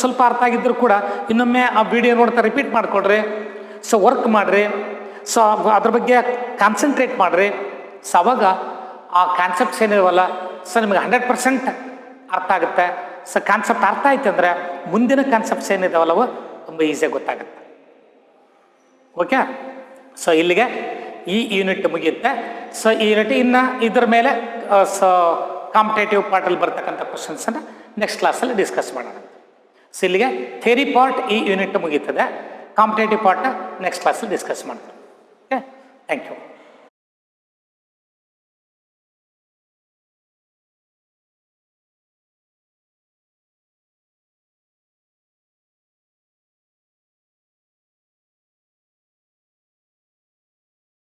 ಸ್ವಲ್ಪ ಅರ್ಥ ಆಗಿದ್ದರೂ ಕೂಡ ಇನ್ನೊಮ್ಮೆ ಆ ವಿಡಿಯೋ ನೋಡ್ತಾ ರಿಪೀಟ್ ಮಾಡಿಕೊಡ್ರಿ. ಸೊ ವರ್ಕ್ ಮಾಡಿರಿ, ಸೊ ಅದ್ರ ಬಗ್ಗೆ ಕಾನ್ಸಂಟ್ರೇಟ್ ಮಾಡಿರಿ. ಸೊ ಅವಾಗ ಆ ಕಾನ್ಸೆಪ್ಟ್ಸ್ ಏನಿರವಲ್ಲ, ಸೊ ನಿಮಗೆ 100% ಅರ್ಥ ಆಗುತ್ತೆ. ಸೊ ಕಾನ್ಸೆಪ್ಟ್ ಅರ್ಥ ಆಯ್ತು ಅಂದರೆ ಮುಂದಿನ ಕಾನ್ಸೆಪ್ಟ್ಸ್ ಏನಿದಾವಲ್ಲವು ತುಂಬ ಈಸಿಯಾಗಿ ಗೊತ್ತಾಗುತ್ತೆ. ಓಕೆ? ಸೊ ಇಲ್ಲಿಗೆ ಈ ಯೂನಿಟ್ ಮುಗಿಯುತ್ತೆ. ಸೊ ಈ ಯೂನಿಟ್ ಇನ್ನು ಇದ್ರ ಮೇಲೆ ಸೊ ಕಾಂಪಿಟೇಟಿವ್ ಪಾರ್ಟಲ್ಲಿ ಬರ್ತಕ್ಕಂಥ ಕ್ವಶನ್ಸನ್ನು ನೆಕ್ಸ್ಟ್ ಕ್ಲಾಸಲ್ಲಿ ಡಿಸ್ಕಸ್ ಮಾಡೋಣ. ಸೊ ಇಲ್ಲಿಗೆ ಥಿಯರಿ ಪಾರ್ಟ್ ಈ ಯೂನಿಟ್ ಮುಗೀತದೆ, ಕಾಂಪಿಟೇಟಿವ್ ಪಾರ್ಟ್ ನೆಕ್ಸ್ಟ್ ಕ್ಲಾಸಲ್ಲಿ ಡಿಸ್ಕಸ್ ಮಾಡ್ತಾರೆ. Okay, thank you.